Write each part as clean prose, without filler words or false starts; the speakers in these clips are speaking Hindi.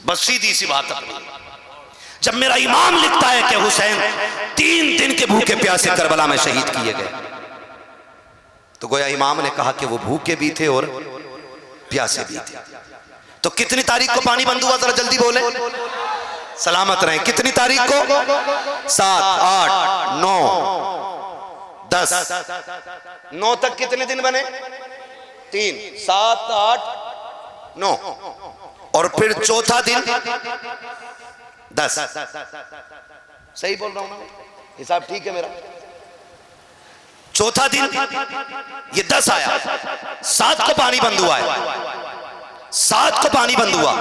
बस सीधी सी बात अपनी। जब मेरा इमाम लिखता है कि हुसैन 3 दिन के भूखे प्यासे करबला में शहीद किए गए, तो गोया इमाम ने कहा कि वो भूखे भी थे और प्यासे भी थे। तो कितनी तारीख को पानी बंद हुआ, जरा जल्दी बोले, सलामत रहें। कितनी तारीख को? 7, 8, 9, 10, 9 तक कितने दिन बने? 3, 7, 8, 9 और फिर चौथा दिन 10। सही बोल रहा हूं ना? हिसाब ठीक है मेरा? चौथा दिन ये 10 आया, 7 को पानी बंद हुआ है, 7 को पानी बंद हुआ,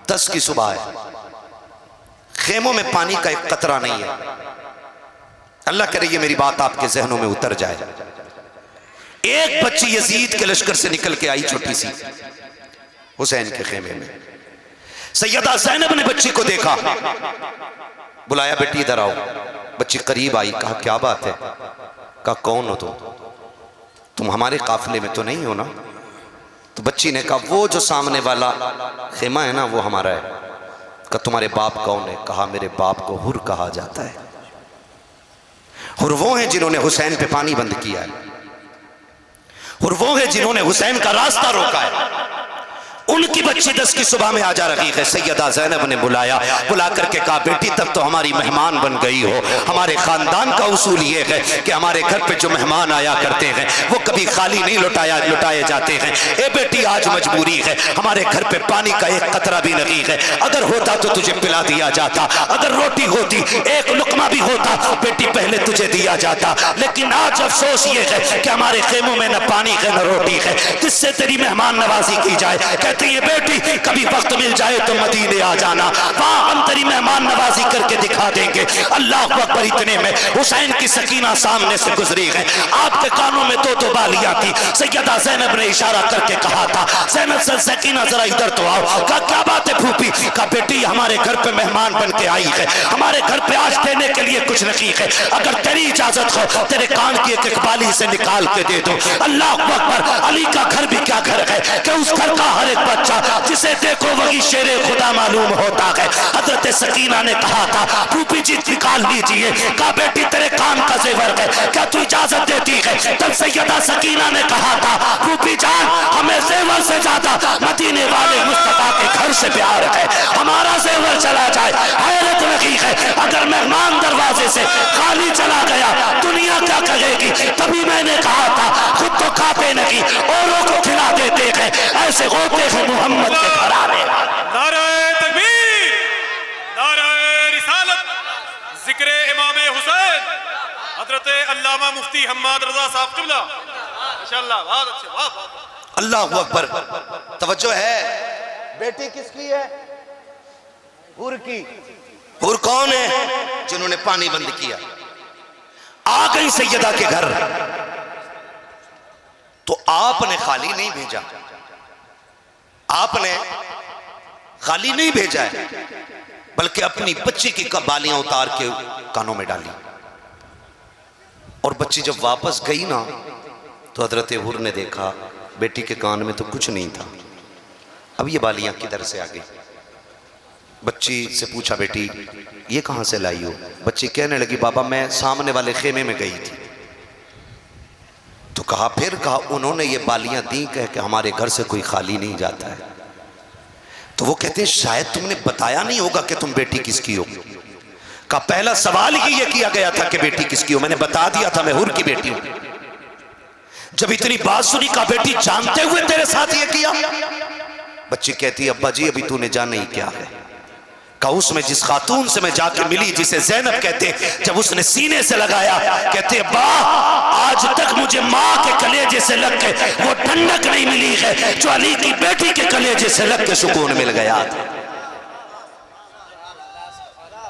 10 की सुबह है, खेमों में पानी का एक कतरा नहीं है। अल्लाह करे ये मेरी बात आपके जहनों में उतर जाए। एक बच्ची यजीद के लश्कर से निकल के आई, छोटी सी, हुसैन के खेमे में। सैयदा ज़ैनब ने बच्ची को देखा, बुलाया, बेटी इधर आओ। बच्ची करीब आई, कहा क्या बात है? कहा कौन हो तुम हमारे काफिले में तो नहीं हो ना? तो बच्ची ने कहा वो जो सामने वाला खेमा है ना, वो हमारा है। कहा तुम्हारे बाप कौन है? कहा मेरे बाप को हुर कहा जाता है। हुर वो हैं जिन्होंने हुसैन पे पानी बंद किया है, हुर वो हैं जिन्होंने हुसैन का रास्ता रोका है। उनकी बच्ची 10 की सुबह में आ जा रही है। सैयदा ज़ैनब ने बुलाया, बुला करके कहा बेटी तब तो हमारी मेहमान बन गई हो। हमारे खानदान का उसूल ये है कि हमारे घर पे जो मेहमान आया करते हैं वो कभी खाली नहीं लुटाए जाते हैं। ए बेटी आज मजबूरी है, हमारे घर पे पानी का एक कतरा भी नहीं है। अगर होता तो तुझे पिला दिया जाता, अगर रोटी होती, एक लुकमा भी होता, बेटी पहले तुझे दिया जाता। लेकिन आज अफसोस ये है कि हमारे खेमों में न पानी है न रोटी है, जिससे तेरी मेहमान नवाजी की जाए। ये बेटी कभी वक्त मिल जाए तो मदीने आ जाना, वहां हम तेरी मेहमान नवाजी करके दिखा देंगे। अल्लाह अकबर। इतने में हुसैन की सकीना सामने से गुजरी है, आपके कानों में 2 बालियां थी। सैयदा ज़ैनब ने इशारा करके कहा था, ज़ैनब से सकीना जरा इधर तो आओ। कहा क्या बात है फूफी? कहा बेटी हमारे घर पे मेहमान बन के आई है, हमारे घर पे आज देने के लिए कुछ नहीं है। अगर तेरी इजाजत हो तेरे कान की एक बाली से निकाल के दे दो। अल्लाह अकबर। अली का घर भी क्या घर है कि उस घर का हर एक बच्चा जिसे देखो वही शेरे खुदा मालूम होता है। हजरत सकीना ने कहा था फूफी जी निकाल लीजिए। कहा बेटी तेरे कान का जेवर है, क्या तू इजाजत देती है? तब सैयदा सकीना ने कहा था फूफी जान हमें जेवर से ज्यादा मदीने वाले मुस्तफा के घर से प्यार है, हमारा जेवर चला जाए हैरत नहीं है। अगर मेहमान दरवाजे से खाली चला गया दुनिया क्या कहेगी? तभी मैंने कहा था खुद तो खाते नहीं औरों को खिला देते हैं, ऐसे होते हैं मोहम्मद के घराने। नारे तकबीर, नारे रिसालत, जिक्र इमाम हुसैन हजरत अल्लामा मुफ्ती हम्माद रजा साहब क़िबला माशाअल्लाह। बहुत अच्छे, वाह। अल्लाह अकबर। तवज्जो है, बेटी किसकी है? हुर की। हुर कौन है? जिन्होंने पानी बंद किया। आ गई सैयदा के घर, तो आपने खाली नहीं भेजा, आपने खाली नहीं भेजा है, बल्कि अपनी बच्ची की बालियां उतार के कानों में डाली। और बच्ची जब वापस गई ना तो हजरत हुर ने देखा बेटी के कान में तो कुछ नहीं था। अब ये बालियां किधर से आ गई? बच्ची से पूछा बेटी ये कहां से लाई हो? बच्ची कहने लगी बाबा मैं सामने वाले खेमे में गई थी। तो कहा फिर? कहा उन्होंने ये बालियां दी कह के हमारे घर से कोई खाली नहीं जाता है। तो वो कहते हैं शायद तुमने बताया नहीं होगा कि तुम बेटी किसकी हो। का पहला सवाल ही ये किया गया था कि बेटी किसकी हो, मैंने बता दिया था मैं हुर की बेटी हूं। जब इतनी बात सुनी का बेटी जानते हुए तेरे साथ ये किया? बच्ची कहती है अब्बा जी अभी तूने जाना ही क्या है। का उसमें जिस खातून से मैं जाके मिली जिसे ज़ैनब कहते, जब उसने सीने से लगाया कहते बा आज तक मुझे माँ के कलेजे से लग के वो ठंडक नहीं मिली है जो अली की बेटी के कलेजे से लग के सुकून मिल गया।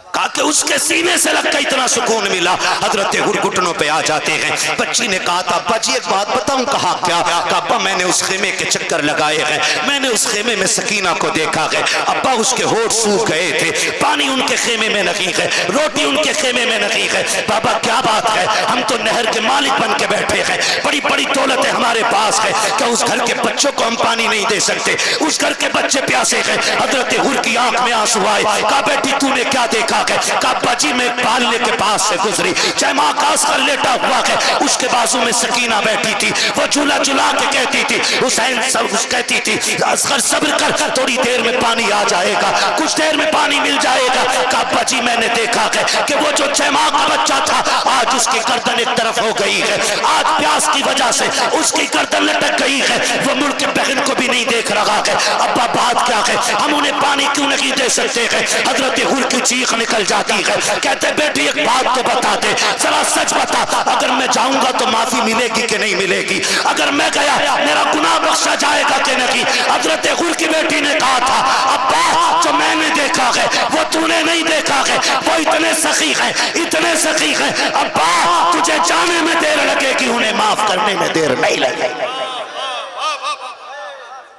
कहा कि उसके सीने से लगकर इतना सुकून मिला। हजरत हुर घुटनों पे आ जाते हैं। बच्ची ने कहा था, अब्बा जी एक बात बताऊं? कहा क्या? कहा अब्बा मैंने उस खेमे के चक्कर लगाए हैं, मैंने उस खेमे में सकीना को देखा है अब्बा, उसके होठ सूख गए थे, पानी उनके खेमे में नहीं है, रोटी उनके खेमे में नहीं है। बाबा क्या बात है, हम तो नहर के मालिक बन के बैठे हैं, बड़ी बड़ी दौलत है हमारे पास है, क्या उस घर के बच्चों को हम पानी नहीं दे सकते? उस घर के बच्चे प्यासे हैं। हजरत हुर की आंख में आंसू आए। कहा बेटी तूने क्या देखा है? कहा अब्बा जी मैं पालने के पास से गुजरी, जयमा कास कर लेटा हुआ है, उसके बाजू में सकीना बैठी थी, वो झूला झुला के कहती थी, हुसैन सब कहती थी असगर सब्र कर, थोड़ी देर में पानी आ जाएगा, कुछ देर में पानी मिल जाएगा। कहा अब्बा जी मैंने देखा है कि वो जो जयमा का बच्चा था आज उसकी गर्दन एक तरफ हो गई है, आज प्यास की वजह से उसकी गर्दन लटक गई है, वो मुड़ के बहन को भी नहीं देख रहा है। अब्बा बात क्या है, हम उन्हें पानी क्यों नहीं दे सकते हैं? हजरत हुर की चीख निकल जाती है, कहते बेटी एक बात तो बता दे, जरा सच बता, अगर मैं जाऊंगा तो माफी मिलेगी कि नहीं मिलेगी? अगर मैं गया मेरा गुनाह बख्शा जाएगा कि नहीं? हजरत हुर की बेटी ने कहा था, अब्बा जो मैंने देखा है वो तूने नहीं देखा है, वो इतने सखी है, इतने सखी है, अब्बा तुझे जाने में देर लगेगी, उन्हें माफ करने में देर नहीं लगेगी।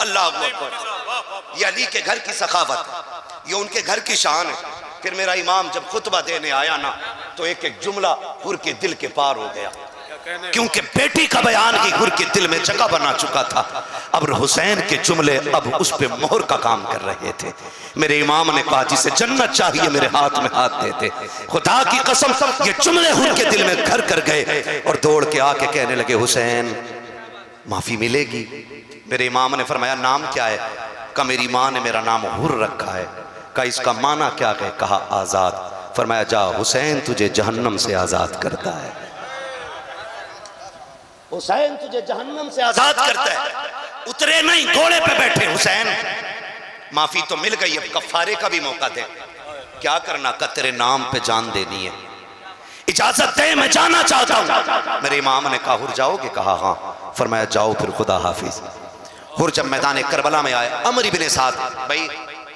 अल्लाह अकबर। ये अली के घर की सखावत, ये उनके घर की शान है। फिर मेरा इमाम जब खुतबा देने आया ना तो एक एक जुमला हुर के दिल के पार हो गया, क्योंकि बेटी का बयान ही हुर के दिल में जगह बना चुका था। अब हुसैन के जुमले अब उस पे मोहर का काम कर रहे थे। मेरे इमाम ने कहा जिसे जन्नत चाहिए मेरे हाथ में हाथ देते। खुदा की कसम ये जुमले हुर के दिल में घर कर गए और दौड़ के आके कहने लगे हुसैन माफी मिलेगी? मेरे इमाम ने फरमाया नाम क्या है? कहा मेरी माँ ने मेरा नाम हुर रखा है। कहा इसका माना क्या है? कहा आजाद। फरमाया जा हुसैन तुझे जहन्नम से आजाद करता है, हुसैन तुझे जहन्नम से आजाद करता है। उतरे नहीं, घोड़े पे बैठे हुसैन। माफी तो मिल गई, अब कफारे का भी मौका दे। क्या करना? का तेरे नाम पे जान देनी है, इजाजत दे मैं जाना चाहता हूं। मेरे इमाम ने कहा हुर जाओगे? कहा हाँ। फरमाया जाओ फिर खुदा हाफिज। हुर जब मैदान करबला में आए, अमर इब्ने साद, भाई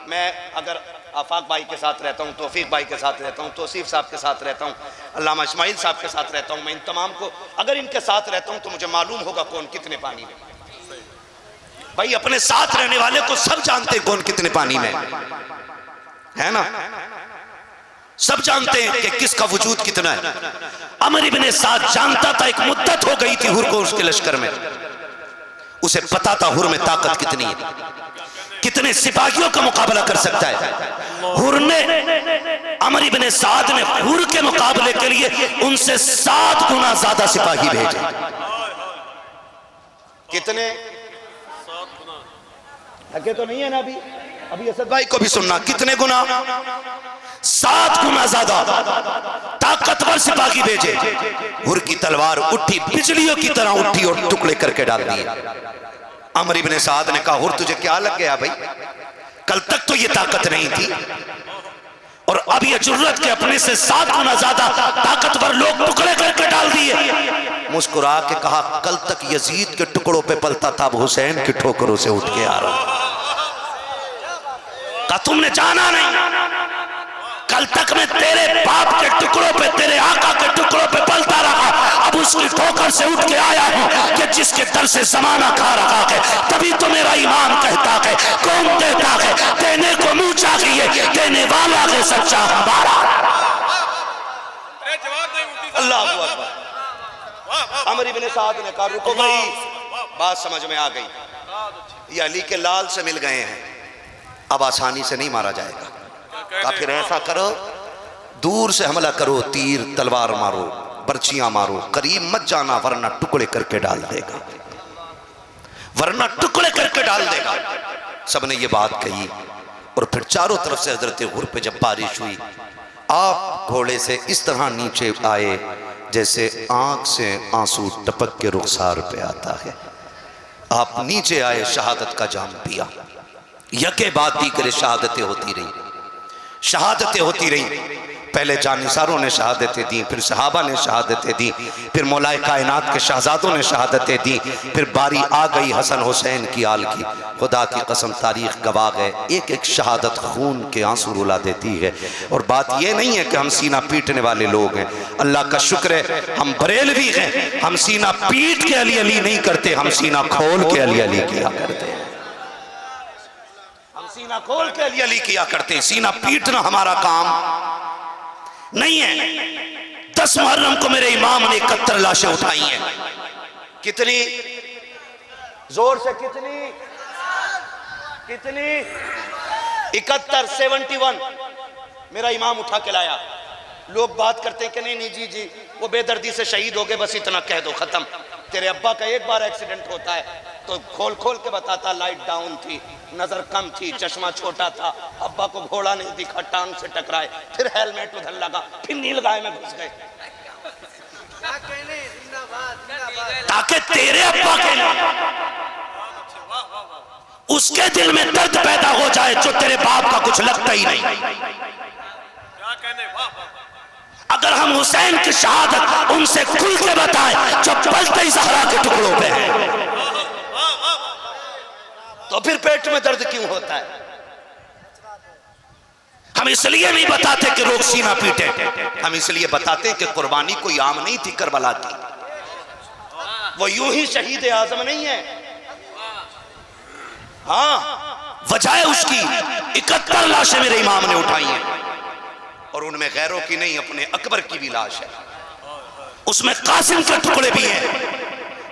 मैं अगर आफाक भाई के साथ रहता हूँ, तौफीक भाई के साथ रहता हूँ, तौसीफ साहब के साथ रहता हूँ, अल्लामा इस्माइल साहब के साथ रहता हूँ, मैं इन तमाम को अगर इनके साथ रहता हूँ तो मुझे मालूम होगा कौन कितने पानी में। भाई अपने साथ रहने वाले को सब जानते कौन कितने पानी में है ना, सब जानते हैं कि किसका वजूद कितना है। अमर इब्ने साद जानता था, एक मुद्दत हो गई थी हुर को उसके लश्कर में, उसे पता था हुर में ताकत कितनी है, कितने सिपाहियों का मुकाबला कर सकता है। हुर ने, अमर इब्ने साद ने हुर के मुकाबले के लिए उनसे 7 गुना ज्यादा सिपाही भेजे। कितने? 7 गुना। लगे तो नहीं है ना अभी? अभी असद भाई को भी सुनना, कितने गुना? 7 गुना ज्यादा ताकतवर सिपाही भेजे। हुर की तलवार उठी, बिजलियों की तरह उठी और टुकड़े करके डाल दिए। अमर इब्ने साद ने कहा हुर तुझे क्या लग गया भाई? कल तक तो ये ताकत नहीं थी और अब ये जुर्रत के अपने से 7 गुना ज्यादा ताकतवर लोग टुकड़े करके डाल दिए। मुस्कुरा के कहा कल तक यजीद के टुकड़ों पे पलता था, अब हुसैन की ठोकरों से उठ के आ रहा। कहा तुमने जाना नहीं, कल तक मैं तेरे बाप के टुकड़ों पे, तेरे आका के टुकड़ों पे पलता रहा, अब उसकी ठोकर से उठ के आया हूं कि जिसके दर से जमाना खा रहा है। तभी तो मेरा ईमान कहता है कौन देता है, देने को मुंह चाहिए, देने वाला है सच्चा हमारा। अल्लाह हू अकबर। अमर इब्ने साद ने कहा रुको भाई, बात समझ में आ गई, ये अली के लाल से मिल गए हैं, अब आसानी से नहीं मारा जाएगा। का फिर ऐसा करो, दूर से हमला करो, तीर तलवार मारो, बर्छियां मारो, करीब मत जाना वरना टुकड़े करके डाल देगा, वरना टुकड़े करके डाल देगा। सबने ये बात कही और फिर चारों तरफ से हजरत हुर पे जब बारिश हुई, आप घोड़े से इस तरह नीचे आए जैसे आंख से आंसू टपक के रुखसार पे आता है। आप नीचे आए, शहादत का जाम पिया, यके बाद दीगरे शहादतें होती रही, शहादतें होती रही। पहले जानिसारों ने शहादतें दी, फिर सहाबा ने शहादतें दी, फिर मौलाए कायनात के शहजादों ने शहादतें दी, फिर बारी आ गई हसन हुसैन की आल की। खुदा की कसम तारीख गवाह है, एक एक शहादत खून के आंसू रुला देती है। और बात यह नहीं है कि हम सीना पीटने वाले लोग हैं, अल्लाह का शुक्र है हम बरेलवी हैं, हम सीना पीट के अली अली नहीं करते, हम सीना खोल के अली अली किया करते हैं। हम सीना खोल के अली अली किया करते हैं, सीना पीटना हमारा काम नहीं है। 10 मुहर्रम को मेरे इमाम ने 71 लाशें उठाई हैं। कितनी जोर से, कितनी 71, 71 मेरा इमाम उठा के लाया। लोग बात करते हैं कि नहीं नहीं जी वो बेदर्दी से शहीद हो गए, बस इतना कह दो खत्म। तेरे अब्बा का एक बार एक्सीडेंट होता है तो खोल खोल के बताता, लाइट डाउन थी, नजर कम थी, चश्मा छोटा था, अब्बा को घोड़ा नहीं दिखा, टांग से टकराए, फिर हेलमेट उधर लगा, फिर नीलगाय में घुस गए, ताकि तेरे अब्बा के उसके दिल में दर्द पैदा हो जाए जो तेरे बाप का कुछ लगता ही नहीं। अगर हम हुसैन की शहादत उनसे खुल के बताएं जो पलते ही ज़हरा के टुकड़ों पे है, तो फिर पेट में दर्द क्यों होता है? हम इसलिए नहीं बताते कि लोग सीना पीटे, हम इसलिए बताते कि कुर्बानी कोई आम नहीं थी करबला की। वो यूं ही शहीद आजम नहीं है, हाँ वजह उसकी 71 लाशें मेरे इमाम ने उठाई हैं, और उनमें गैरों की नहीं, अपने अकबर की भी लाश है, उसमें कासिम के टुकड़े भी हैं।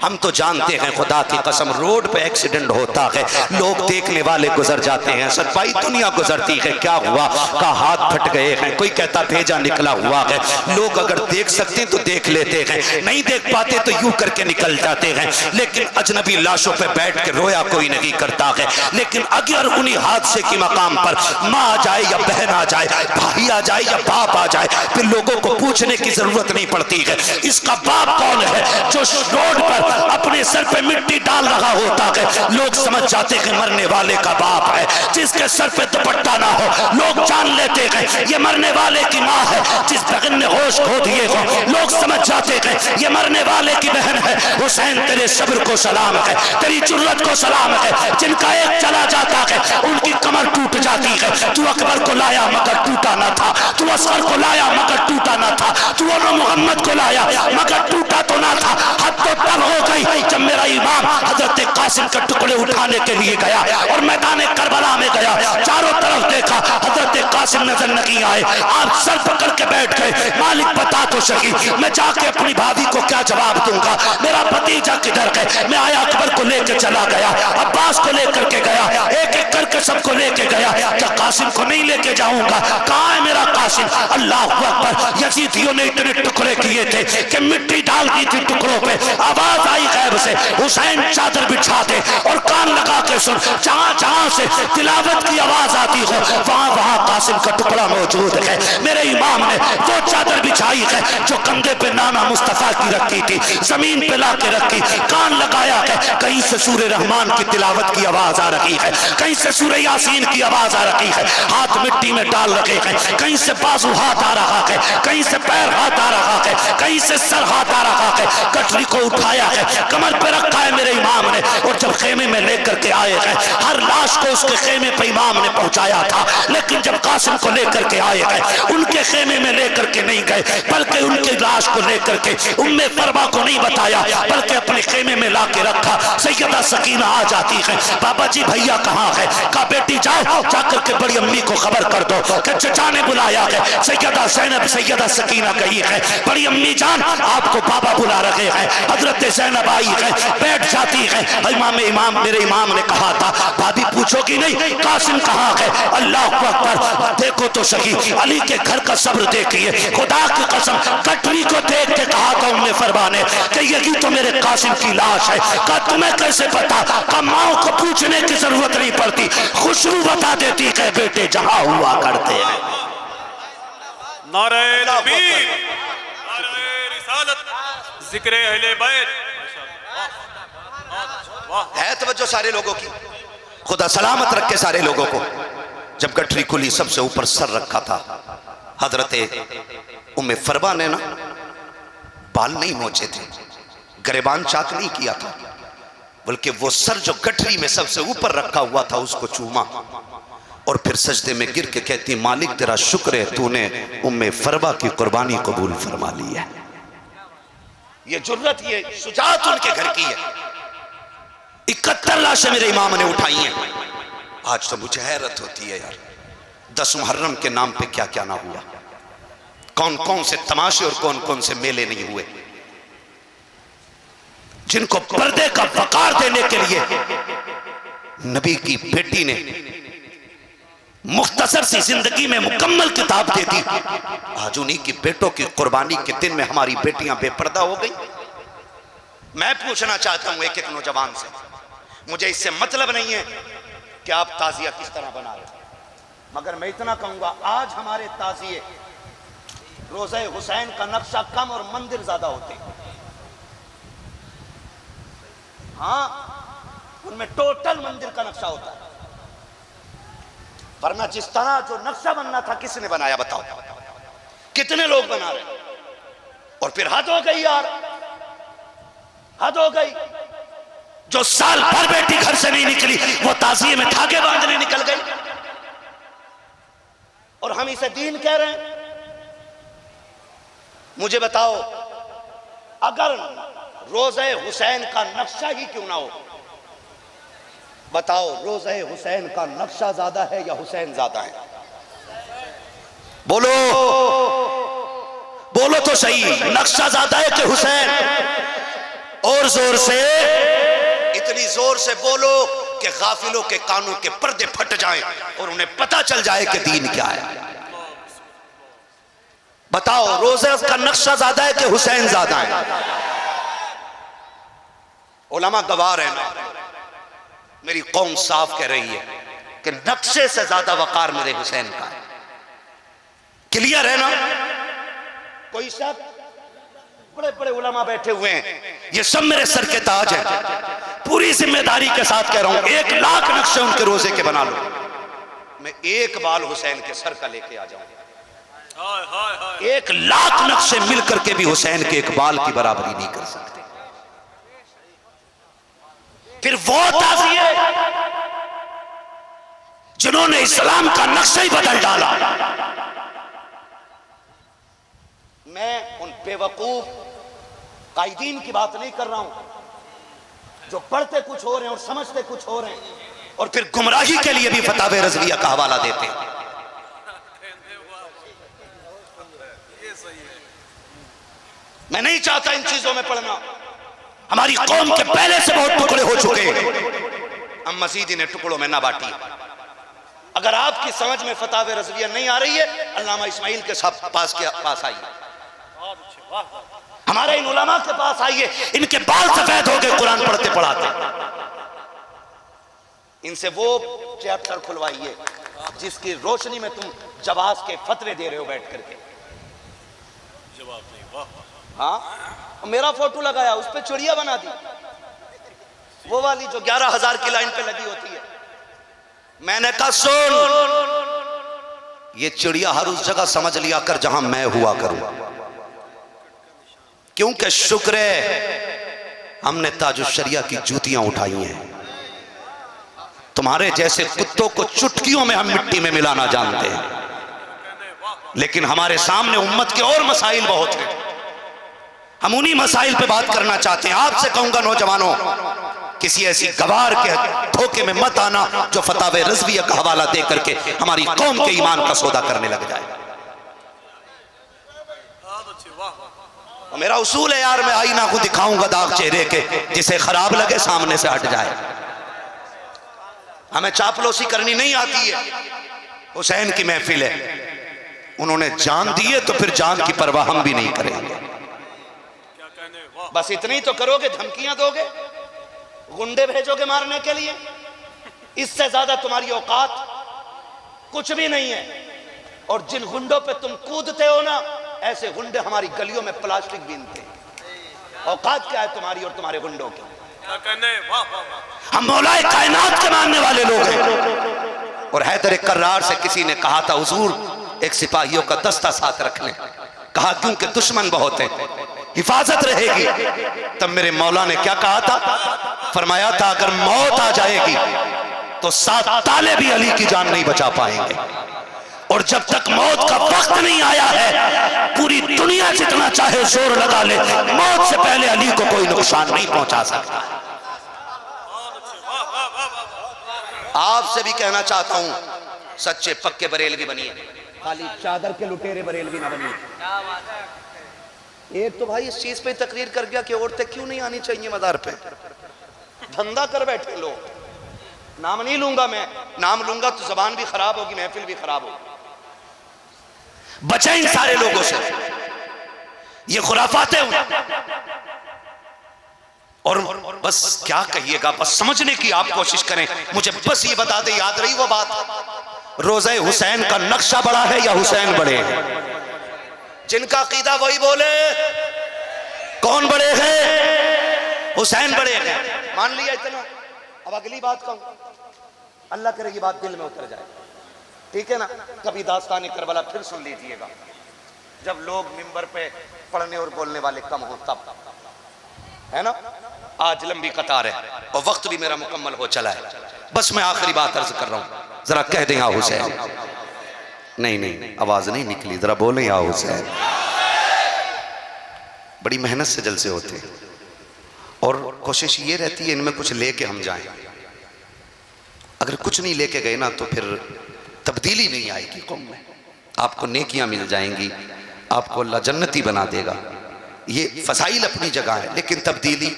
हम तो जानते हैं खुदा की कसम, रोड पे एक्सीडेंट होता है, लोग देखने वाले गुजर जाते हैं, सच्चाई दुनिया गुजरती है, क्या हुआ का हाथ फट गए हैं, कोई कहता भेजा निकला हुआ है। लोग अगर देख सकते हैं तो देख लेते हैं, नहीं देख पाते तो यूं करके निकल जाते हैं। लेकिन अजनबी लाशों पे बैठ के रोया कोई नहीं करता है। लेकिन अगर उन्हीं हादसे के मकाम पर माँ आ जाए या बहन आ जाए, भाई आ जाए या बाप आ जाए, फिर लोगों को पूछने की जरूरत नहीं पड़ती है इसका बाप कौन है। जो रोड पर अपने सर पे मिट्टी डाल रहा होता है, लोग समझ जाते हैं मरने वाले का बाप है। जिसके सर पे दुपट्टा ना हो, लोग जान लेते हैं ये मरने वाले की माँ है। जिस बहन ने होश खो दिए हो, लोग समझ जाते हैं ये मरने वाले की बहन है। हुसैन तेरे सब्र को सलाम है, तेरी जुर्रत को सलाम है। जिनका एक चला जाता है उनकी कमर टूट जाती है। तू अकबर को लाया मगर टूटा ना था, तू असगर को लाया मगर टूटा ना था, तू मोहम्मद को लाया मगर टूटा तो ना था। हद तो तब हो गई जब मेरा इमाम हजरत कासिम के टुकड़े उठाने के लिए गया और मैदान करबला में गया। चारों तरफ देखा, हजरत कासिम नजर नहीं आए। आप सर पकड़ के बैठ गए, मालिक बता तो सही मैं जाके अपनी भाभी को क्या जवाब दूंगा, मेरा भतीजा किधर है। मैं आया अकबर को लेकर चला गया, अब्बास को लेकर के गया, एक एक करके सबको लेके गया। क्या कासिम को नहीं लेके जाऊंगा? कहाँ है मेरा कासिम? अल्लाह अकबर। यजीदियों ने इतने टुकड़े किए थे कि मिट्टी डाल दी थी टुकड़ों पे। आवाज आई गैब से, हुसैन चादर बिछा दे और कान लगा के सुन। जहां जहां से तिलावत की आवाज आती हो वहां वहां कासिम का टुकड़ा मौजूद है। मेरे इमाम ने वो चादर बिछाई है जो कंधे पे नाना मुस्तफा की रखी थी, जमीन पे ला के रखी, कान लगाया है। कहीं से सूरह रहमान की तिलावत की आवाज आ रही है, कहीं से सूरह यासीन की आवाज आ रही है। हाथ मिट्टी में डाल रखे हैं, कहीं से बाजू हाथ आ रहा है, कहीं से पैर हाथ आ रहा है, कहीं से सर हाथ आ रहा है। गठरी को उठाया है, कमर पे रखा है मेरे इमाम ने, और जब खेमे में लेकर के आए हैं हर लाश को उसके खेमे पे इमाम ने पहुंचाया था। लेकिन जब कासिम को लेकर के आए हैं उनके खेमे में लेकर के नहीं गए, बल्कि उनकी लाश को लेकर के उम्मे फरमा को नहीं बताया, बल्कि अपने खेमे में ला के रखा। सैयदा सकीना आ जाती है, बाबा जी भैया कहाँ है? कहा बेटी जाओ जाकर के बड़ी अम्मी को खबर कर दो कि चचा ने बुलाया है। सैयदा ज़ैनब सैयदा सकीना गई है, बड़ी अम्मी जान आपको बाबा बुला रहे हैं। हजरत ज़ैनब आई है, बैठ जाती है। इमाम मेरे इमाम ने कहा था भाभी पूछोगी नहीं कासिम कहाँ है? अल्लाह अकबर। देखो तो सही अली के घर का सब्र देखिए, खुदा की कसम कटरी को देख के कहा था उम्मे फरमा ने कि यही तो मेरे कासिम की लाश है। कहा तुम्हें कैसे पता? कहा माओ को पूछने की जरूरत नहीं पड़ती, खुशबू बता देती है बेटे जहां हुआ करते हैं। नारे तकबीर, नारे रिसालत, जिक्र अहले बैत। है तवज्जो सारे लोगों की, खुदा सलामत रखे सारे लोगों को। जब गठरी खुली सबसे ऊपर सर रखा था, हजरत उम्मे फरवा ने ना बाल नहीं नोचे थे, गरेबान चाक नहीं किया था, बल्कि वो सर जो गठरी में सबसे ऊपर रखा हुआ था उसको चूमा और फिर सजदे में गिर के कहती, मालिक तेरा शुक्र है तूने उम्मे फरवा की कुर्बानी कबूल फरमा ली है। ये जुर्रत, ये शुजाअत उनके घर की है। 71 लाशें मेरे इमाम ने उठाई हैं। आज तो मुझे हैरत होती है यार, 10 मुहर्रम के नाम पे क्या क्या ना हुआ, कौन कौन से तमाशे और कौन कौन से मेले नहीं हुए, जिनको पर्दे का वकार देने के लिए नबी की बेटी ने मुख्तसर सी जिंदगी में मुकम्मल किताब दे दी। आज उन्हीं की बेटों की कुर्बानी के दिन में हमारी बेटियां बेपर्दा हो गई। मैं पूछना चाहता हूं एक एक नौजवान से, मुझे इससे मतलब नहीं है कि आप ताजिया किस तरह बना रहे, मगर मैं इतना कहूंगा, आज हमारे ताजिए रोज़े हुसैन का नक्शा कम और मंदिर ज्यादा होते हैं। हाँ, उनमें टोटल मंदिर का नक्शा होता है, वरना जिस तरह जो नक्शा बनना था किसने बनाया बताओ, कितने लोग बना रहे। और फिर हद हो गई यार, हद हो गई। जो साल भर बेटी घर से नहीं निकली वो ताजिए में धागे बांधने निकल गई, और हम इसे दीन कह रहे हैं। मुझे बताओ, अगर रोज़े हुसैन का नक्शा ही क्यों ना हो, बताओ रोज़े हुसैन का नक्शा ज्यादा है या हुसैन ज्यादा है? बोलो बोलो तो सही, नक्शा ज्यादा है कि हुसैन? और जोर से, इतनी जोर से बोलो कि गाफिलों के कानों के पर्दे फट जाएं और उन्हें पता चल जाए कि दीन क्या है। बताओ, रोज़े का नक्शा ज्यादा है कि हुसैन ज्यादा है? उलमा गवाह है ना, मेरी कौम साफ कह रही है कि नक्शे से ज्यादा वकार मेरे हुसैन का है। क्लियर है ना? कोई शक? बड़े बड़े उलमा बैठे हुए हैं, ये सब मेरे सर के ताज हैं। पूरी जिम्मेदारी के साथ कह रहा हूं, 1 लाख नक्शे उनके रोजे के बना लो, मैं एक बाल हुसैन के सर का लेके आ जाऊंगा। 1 लाख नक्शे मिलकर के भी हुसैन के एक बाल की बराबरी नहीं कर सकते। फिर वो ताज़िए जिन्होंने इस्लाम का नक्शा ही बदल डाला। मैं उन बेवकूफ कायदीन की बात नहीं कर रहा हूं जो पढ़ते कुछ हो रहे हैं और समझते कुछ हो रहे हैं और फिर गुमराही के लिए भी फतावे रज़विया का हवाला देते हैं। मैं नहीं चाहता इन चीजों में पढ़ना। हमारी कौम के पहले से बहुत टुकड़े हो चुके हैं, हम मजीद इन्हें टुकड़ों में ना बांटिए। अगर आपकी समझ में फतावे रज़विया नहीं आ रही है, अल्लामा इस्माइल के पास आइए, हमारे इन उलमा के पास आइए, इनके बाल सफेद हो गए कुरान पढ़ते पढ़ाते। इनसे वो चैप्टर खुलवाइए जिसकी रोशनी में तुम जवाज के फतवे दे रहे हो बैठ करके। हाँ, मेरा फोटो लगाया, उस पर चिड़िया बना दी, वो वाली जो 11,000 की लाइन पे लगी होती है। मैंने कहा सुन, ये चिड़िया हर उस जगह समझ लिया कर जहां मैं हुआ करूं, क्योंकि शुक्र है हमने ताजुश्शरिया की जूतियां उठाई हैं। तुम्हारे जैसे कुत्तों को चुटकियों में हम मिट्टी में मिलाना जानते हैं, लेकिन हमारे सामने उम्मत के और मसाइल बहुत हैं। हम उन्हीं मसाइल पे बात करना चाहते हैं। आपसे कहूंगा नौजवानों, किसी ऐसी गवार के धोखे में मत आना जो फतावे रज़विया का हवाला दे करके हमारी कौम के ईमान का सौदा करने लग जाए। और मेरा उसूल है यार, मैं आईना को दिखाऊंगा दाग चेहरे के, जिसे खराब लगे सामने से हट जाए। हमें चापलूसी करनी नहीं आती है। हुसैन की महफिल है, उन्होंने जान दी है तो फिर जान की परवाह हम भी नहीं करेंगे। बस इतनी तो करोगे, धमकियां दोगे, गुंडे भेजोगे मारने के लिए, इससे ज्यादा तुम्हारी औकात कुछ भी नहीं है। और जिन गुंडों पे तुम कूदते हो ना, ऐसे गुंडे हमारी गलियों में प्लास्टिक बीनते हैं। औकात क्या है तुम्हारी और तुम्हारे गुंडों की? हम मौलाए कायनात के मानने वाले लोग हैं। और हैदर कर्रार से किसी ने कहा था, हुजूर एक सिपाहियों का दस्ता साथ रख लें। कहा क्योंकि दुश्मन बहुत है, हिफाजत रहेगी। तब मेरे मौला ने क्या कहा था? फरमाया था अगर मौत आ जाएगी तो 7 ताले भी अली की जान नहीं बचा पाएंगे। और जब तक मौत का वक्त नहीं आया है, पूरी दुनिया जितना चाहे जोर लगा ले, मौत से पहले अली को कोई नुकसान नहीं पहुंचा सकता। आपसे भी कहना चाहता हूं, सच्चे पक्के बरेलवी बनिए, खाली चादर के लुटेरे बरेलवी ना बनिए। एक तो भाई इस चीज पे तकरीर कर गया कि औरतें क्यों नहीं आनी चाहिए मदार पे। धंधा कर बैठे लोग। नाम नहीं लूंगा मैं, नाम लूंगा तो जबान भी खराब होगी, महफिल भी खराब होगी। बचे इन सारे लोगों से, ये खुराफाते हुए। और बस क्या कहिएगा, बस समझने की आप कोशिश करें। मुझे बस ये बता दे, याद रही वो बात, रोज़े हुसैन का नक्शा बड़ा है या हुसैन बड़े हैं? जिनका अकीदा वही बोले, कौन बड़े हैं? हुसैन बड़े हैं। मान लिया इतना। अब अगली बात कहूं, अल्लाह करे ये बात दिल में उतर जाए, ठीक है ना? कभी दास्तान करबला फिर सुन लीजिएगा, जब लोग मिंबर पे पढ़ने और बोलने वाले कम हो तब, है ना? आज लंबी कतार है और वक्त भी मेरा मुकम्मल हो चला है। बस मैं आखिरी बात अर्ज कर रहा हूं, जरा कह दें या हुसैन। नहीं, आवाज नहीं निकली, जरा बोलें या हुसैन। बड़ी मेहनत से जलसे होते हैं और कोशिश ये रहती है इनमें कुछ लेके हम जाएं। अगर कुछ नहीं लेके गए ना तो फिर तब्दीली नहीं आएगी कौम में। आपको नेकियां मिल जाएंगी, आपको अल्लाह जन्नती बना देगा। ये फसाइल अपनी जगह है, लेकिन तब्दीली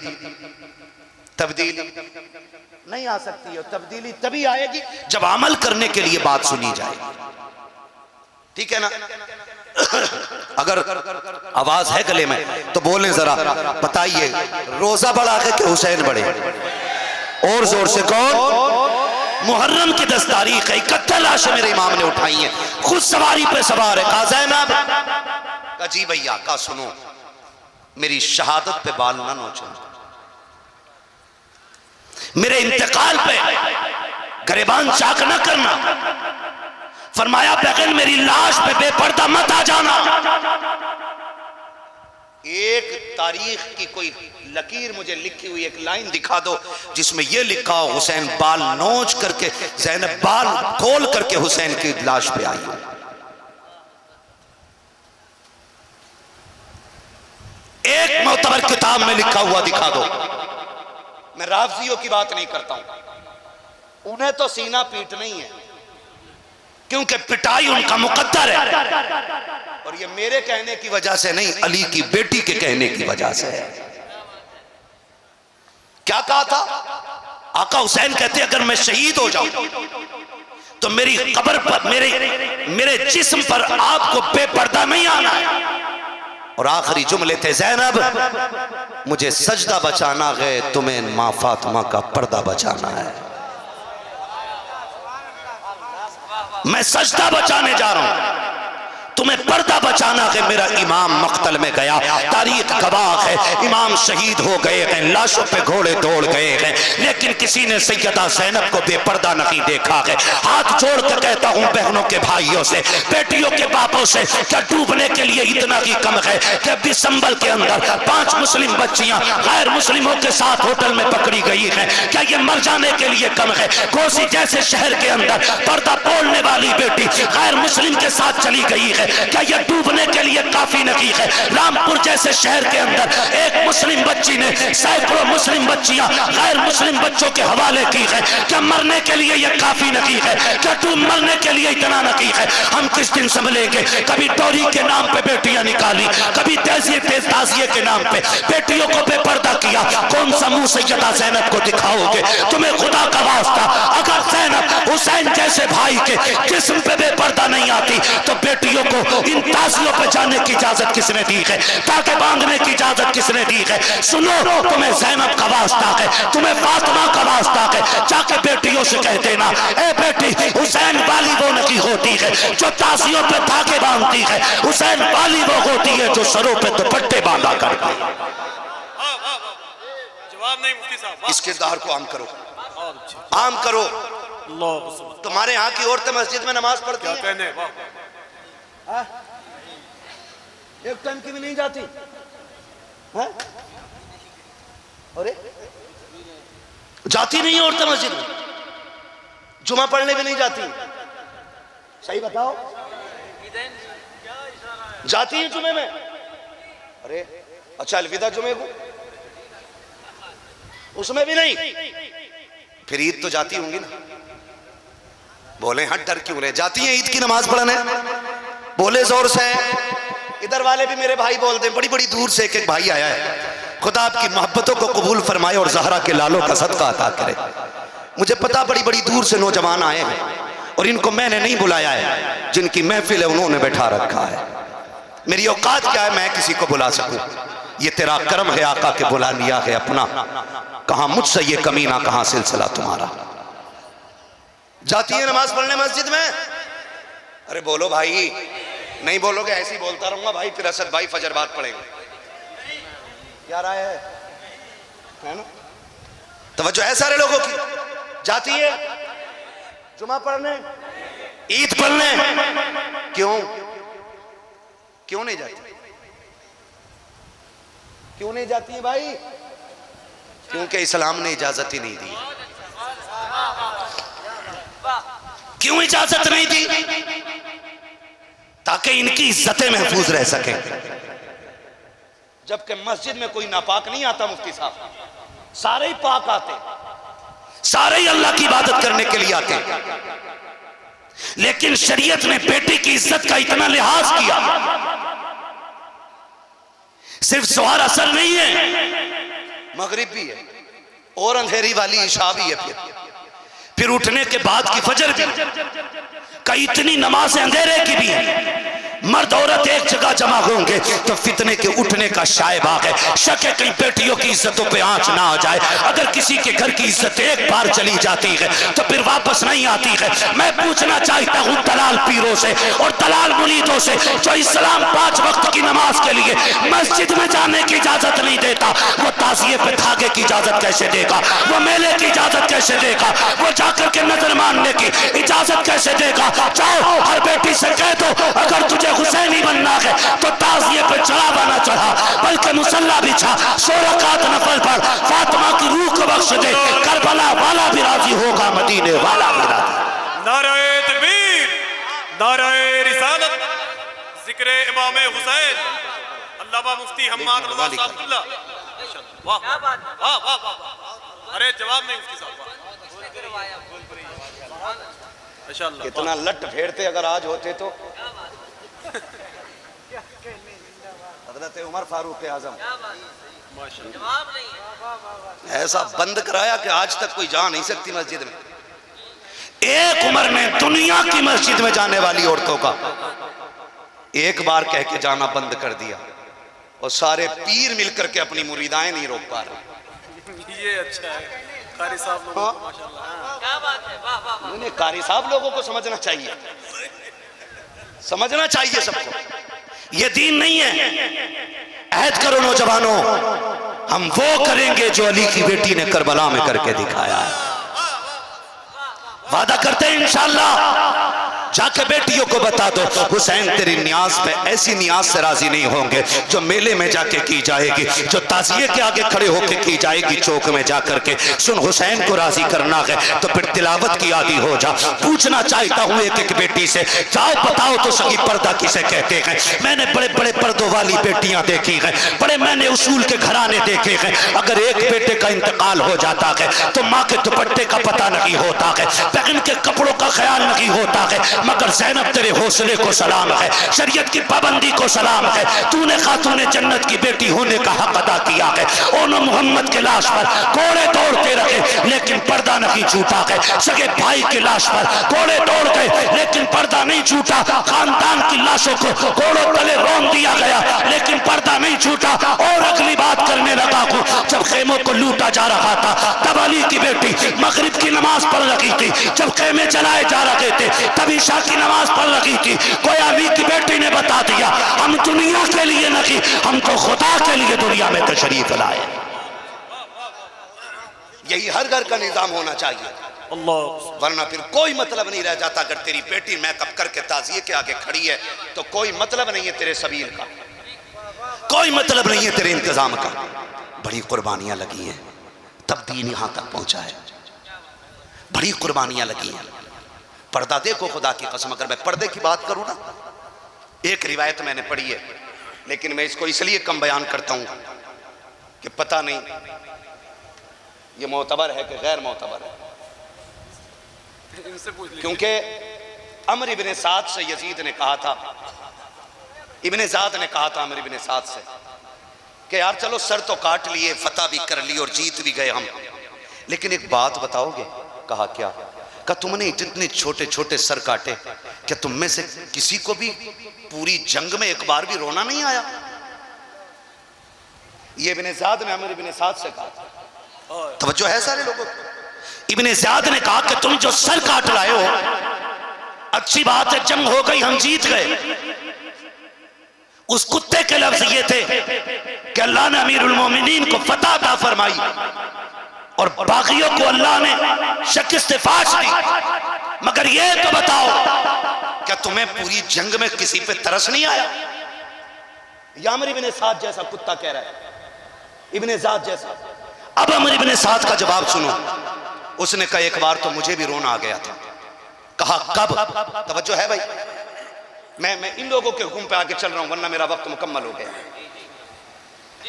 नहीं आ सकती है। तब्दीली तभी आएगी जब अमल करने के लिए बात सुनी जाए, ठीक है ना? अगर आवाज है गले में तो बोलें जरा, बताइए रोजा बड़ा है कि हुसैन बड़े? और जोर से कौन? मुहर्रम की 10 तारीख है, 71 लाशें मेरे इमाम ने उठाई हैं, खुद सवारी पे सवार है। कहा ज़ैनब, कहा जी भैया, कहा सुनो, मेरी शहादत पे बाल ना नोचना, मेरे इंतकाल पे गरेबान चाक न करना। फरमाया बगैर मेरी लाश पे बेपर्दा मत आ जाना। एक तारीख की कोई लकीर मुझे लिखी हुई एक लाइन दिखा दो जिसमें यह लिखा हो हुसैन बाल नोच करके, ज़ैनब बाल खोल करके हुसैन की लाश पे आई। एक मोतबर किताब में लिखा हुआ दिखा दो। मैं राफजियों की बात नहीं करता हूं, उन्हें तो सीना पीट नहीं है क्योंकि पिटाई उनका मुकद्दर है, और ये मेरे कहने की वजह से नहीं, अली की बेटी के कहने की वजह से है। क्या कहा था आका हुसैन? कहते अगर मैं शहीद हो जाऊं तो मेरी कब्र पर, मेरे जिस्म पर आपको बेपर्दा नहीं आना है। और आखिरी जुमले थे, ज़ैनब मुझे सजदा बचाना है, तुम्हें मां फातिमा का पर्दा बचाना है। मैं सजदा बचाने जा रहा हूं, तुम्हें पर्दा बचाना है। मेरा इमाम मक्तल में गया, तारीख गवाह है, इमाम शहीद हो गए हैं, लाशों पे घोड़े दौड़ गए हैं, लेकिन किसी ने सैयदा ज़ैनब को बेपर्दा नहीं देखा है। हाथ जोड़ कर कहता हूं बहनों के भाइयों से, बेटियों के बापों से, क्या डूबने के लिए इतना ही कम है कि दिसंबर के अंदर 5 मुस्लिम बच्चियां गैर मुस्लिमों के साथ होटल में पकड़ी गई हैं? क्या ये मर जाने के लिए कम है? कोसी जैसे शहर के अंदर पर्दा तोड़ने वाली बेटी गैर मुस्लिम के साथ चली गई है, क्या यह डूबने के लिए काफी नहीं है? रामपुर जैसे शहर के अंदर एक मुस्लिम बच्ची ने सैकड़ों मुस्लिम बच्चियां गैर मुस्लिम बच्चों के हवाले की है, क्या मरने के लिए यह काफी नहीं है? क्या डूब मरने के लिए इतना नहीं है? हम किस दिन संभलेंगे? कभी टोरी के नाम पे बेटियां निकाली, कभी ताजिए के नाम पे बेटियों को बेपर्दा किया। कौन सा मुंह सैयदा ज़ैनब को दिखाओगे? तुम्हें खुदा का वास्ता, अगर ज़ैनब हुसैन जैसे भाई के जिस्म पे बेपर्दा नहीं आती तो बेटियों को इन ताजियों पे जाने की इजाजत किसने दी है? ताकि बांधने की इजाजत किसने दी है? सुनो, तुम्हें ज़ैनब का वास्ता है, तुम्हें फातिमा का वास्ता है, जाके बेटियों से कह देना, ए बेटी, हुसैन वाली वो नहीं होती है जो ताजियों पे धागे बांधती है, हुसैन वाली वो होती है जो सरों पे दुपट्टे बांधा करती है। जवाब नहीं मुफ्ती साहब। इस किरदार को आम करो, आम करो। तुम्हारे यहाँ की औरतें मस्जिद में नमाज पढ़ती हैं, एक टाइम की भी नहीं जाती है? अरे जाती नहीं है औरतें मस्जिद में, जुमा पढ़ने भी नहीं जाती। सही बताओ, जाती है जुमे में? अरे अच्छा, अलविदा जुमे को उसमें भी नहीं, फिर ईद तो जाती होंगी ना? बोले हाँ, डर क्यों रहे, जाती है ईद की नमाज पढ़ने? बोले जोर से। इधर वाले भी मेरे भाई बोलते हैं, बड़ी बड़ी दूर से एक एक भाई आया है, खुदा आपकी मोहब्बतों को कबूल फरमाए और ज़हरा के लालों का सदका अता करे। मुझे पता बड़ी बड़ी दूर से नौजवान आए हैं और इनको मैंने नहीं बुलाया है, जिनकी महफिल है उन्होंने बैठा रखा है। मेरी औकात क्या है मैं किसी को बुला सकूं? ये तेरा करम है आका के बुला लिया है अपना, कहां मुझसे ये कमीना, कहां सिलसिला तुम्हारा। जाती है नमाज पढ़ने मस्जिद में? अरे बोलो भाई, नहीं बोलोगे ऐसे ही बोलता रहूंगा भाई, फिर असद भाई फजर बाद पढ़ेंगे। क्या राय है ना? तवज्जो है सारे लोगों की। जाती है जुमा पढ़ने, ईद पढ़ने? क्यों क्यों नहीं जाती? क्यों नहीं जाती है भाई? क्योंकि इस्लाम ने इजाजत ही नहीं दी। क्यों इजाजत नहीं दी? ताकि इनकी इज्जतें महफूज रह सके। जबकि मस्जिद में कोई नापाक नहीं आता मुफ्ती साहब, सारे ही पाक आते, सारे ही अल्लाह की इबादत करने के लिए आते। लेकिन शरीयत ने बेटी की इज्जत का इतना लिहाज किया, सिर्फ ज़ोहर असर नहीं है, मगरिब भी है और अंधेरी वाली इशा भी है, फिर उठने के बाद की फजर भी। कई इतनी नमाज़ें अंधेरे की भी है। मर्द औरत एक जगह जमा होंगे तो फितने के उठने का शायबाग है। शक है कहीं बेटियों की इज्जतों पे आंच ना आ जाए। अगर किसी के घर की इज्जत एक बार चली जाती है तो फिर वापस नहीं आती है। मैं पूछना चाहता हूँ दलाल पीरों से और दलाल मुरीदों से, जो इस्लाम 5 वक्त की नमाज के लिए मस्जिद में जाने की इजाजत नहीं देता, वो ताजिए पे धागे की इजाजत कैसे देगा? वो मेले की इजाजत कैसे देगा? वो जाकर के नजर मानने की इजाजत कैसे देगा? जाओ हर बेटी से कह दो, अगर तुझे हुसैनी बनना है तो ताज़िए पे चढ़ावा ना चढ़ा, बल्कि मुसल्ला बिछा, 100 रकात नफल पढ़, फातिमा की रूह को बख्श दे, करबला वाला भी राजी होगा, मदीने वाला भी राजी। नारे तकबीर, नारे रिसालत, जिक्रे इमामे हुसैन, अल्लामा मुफ्ती हम्माद रज़ा साहब। वाह वाह वाह वाह, अरे जवाब नहीं मुफ्ती साहब, माशाअल्लाह। कितना लट फेरते अगर आज होते तो। हज़रत उमर फारूक आज़म ऐसा बंद कराया कि आज तक कोई जा नहीं सकती मस्जिद में। एक उमर ने दुनिया की मस्जिद में जाने वाली औरतों का एक बार कह के जाना बंद कर दिया और सारे पीर मिलकर के अपनी मुरीदाएं नहीं रोक पा रहे। ये अच्छा है, कारी साहब लोगों को माशाअल्लाह, क्या बात है, वाह वाह वाह। कारी साहब लोगों को समझना चाहिए, समझना चाहिए सबको। ये दीन नहीं है। अहद करो नौजवानों, हम वो करेंगे जो अली की बेटी ने करबला में करके दिखाया है। वादा करते हैं इंशाअल्लाह, जाके बेटियों को बता दो हुसैन तेरी न्याज पे ऐसी न्याज से राजी नहीं होंगे जो मेले में जाके की जाएगी, जो ताजिए के आगे खड़े होके की जाएगी चौक में जाकर के। सुन, हुसैन को राजी करना है तो फिर तिलावत की आदि हो जा। पूछना चाहता हूँ एक एक बेटी से, जाओ बताओ तो सही पर्दा किसे कहते हैं। मैंने बड़े बड़े पर्दों वाली बेटियां देखी हैं, बड़े मैंने उसूल के घराने देखे हैं। अगर एक बेटे का इंतकाल हो जाता है तो माँ के दुपट्टे का पता नहीं होता है, बहन के कपड़ों का ख्याल नहीं होता है। मगर ज़ैनब तेरे हौसले को सलाम है, शरीयत की पाबंदी को सलाम है। तूने खातूने जन्नत की बेटी होने का हक अदा किया है। ओनो मोहम्मद के लाश पर कोड़े तोड़ते रहे लेकिन पर्दा नहीं छूटा है। सगे भाई की लाश पर कोड़े तोड़ गए लेकिन पर्दा नहीं छूटा। खानदान की लाशों को कोड़ों तले रौंद दिया गया लेकिन पर्दा नहीं छूटा। और अगली बात करने लगा हूँ, जब खेमों को लूटा जा रहा था तब अली की बेटी मगरिब की नमाज पढ़ रही थी। जब खेमे चलाए जा रहे थे तभी की नमाज पढ़ रही थी। कोई अली की बेटी ने बता दिया, हम दुनिया के लिए नहीं, हम तो खुदा के लिए दुनिया में तशरीफ लाए। यही हर घर का निजाम होना चाहिए। अल्लाह। वरना फिर कोई मतलब नहीं रह जाता। अगर तेरी बेटी मेकअप करके ताजिए के आगे खड़ी है तो कोई मतलब नहीं है तेरे सबील का, कोई मतलब नहीं है तेरे इंतजाम का। बड़ी कुर्बानियां लगी हैं तब दीन यहां तक पहुंचा है, बड़ी कुर्बानियां लगी हैं। पर्दा देखो, खुदा की कसम अगर मैं पर्दे की बात करूं ना, एक रिवायत मैंने पढ़ी है, लेकिन मैं इसको इसलिए कम बयान करता हूं कि पता नहीं ये मोतबर है कि गैर मोतबर है। इनसे पूछ लीजिए। क्योंकि अमर इब्ने साद से यजीद ने कहा था, इब्ने साद ने कहा था अमर इब्ने साद से कि यार चलो सर तो काट लिए, फतह भी कर ली और जीत भी गए हम, लेकिन एक बात बताओगे? कहा क्या? कहा तुमने इतने छोटे छोटे सर काटे, क्या तुम में से किसी को भी पूरी जंग में एक बार भी रोना नहीं आया? ये इब्ने ज़ियाद ने अमर इब्ने साद से कहा। तवज्जो है सारे लोगों को? इब्ने ज़ियाद ने कहा कि तुम जो सर काट लाए हो, अच्छी बात है, जंग हो गई, हम जीत गए। उस कुत्ते के लफ्ज ये थे कि अल्लाह ने अमीरुल मोमिनीन को फतह अता फरमाई और बागियों को अल्लाह ने शिकस्त फाश दी, मगर ये तो बताओ क्या तुम्हें पूरी जंग में किसी पे तरस नहीं आया? यामर इब्ने साद जैसा कुत्ता कह रहा है, इब्ने ज़ियाद जैसा। अब अमर इब्ने साद का जवाब सुनो। उसने कहा एक बार तो मुझे भी रोना आ गया था। कहा कब? तवज्जो है भाई, मैं इन लोगों के हुक्म पे आके चल रहा हूं, वरना मेरा वक्त मुकम्मल हो गया।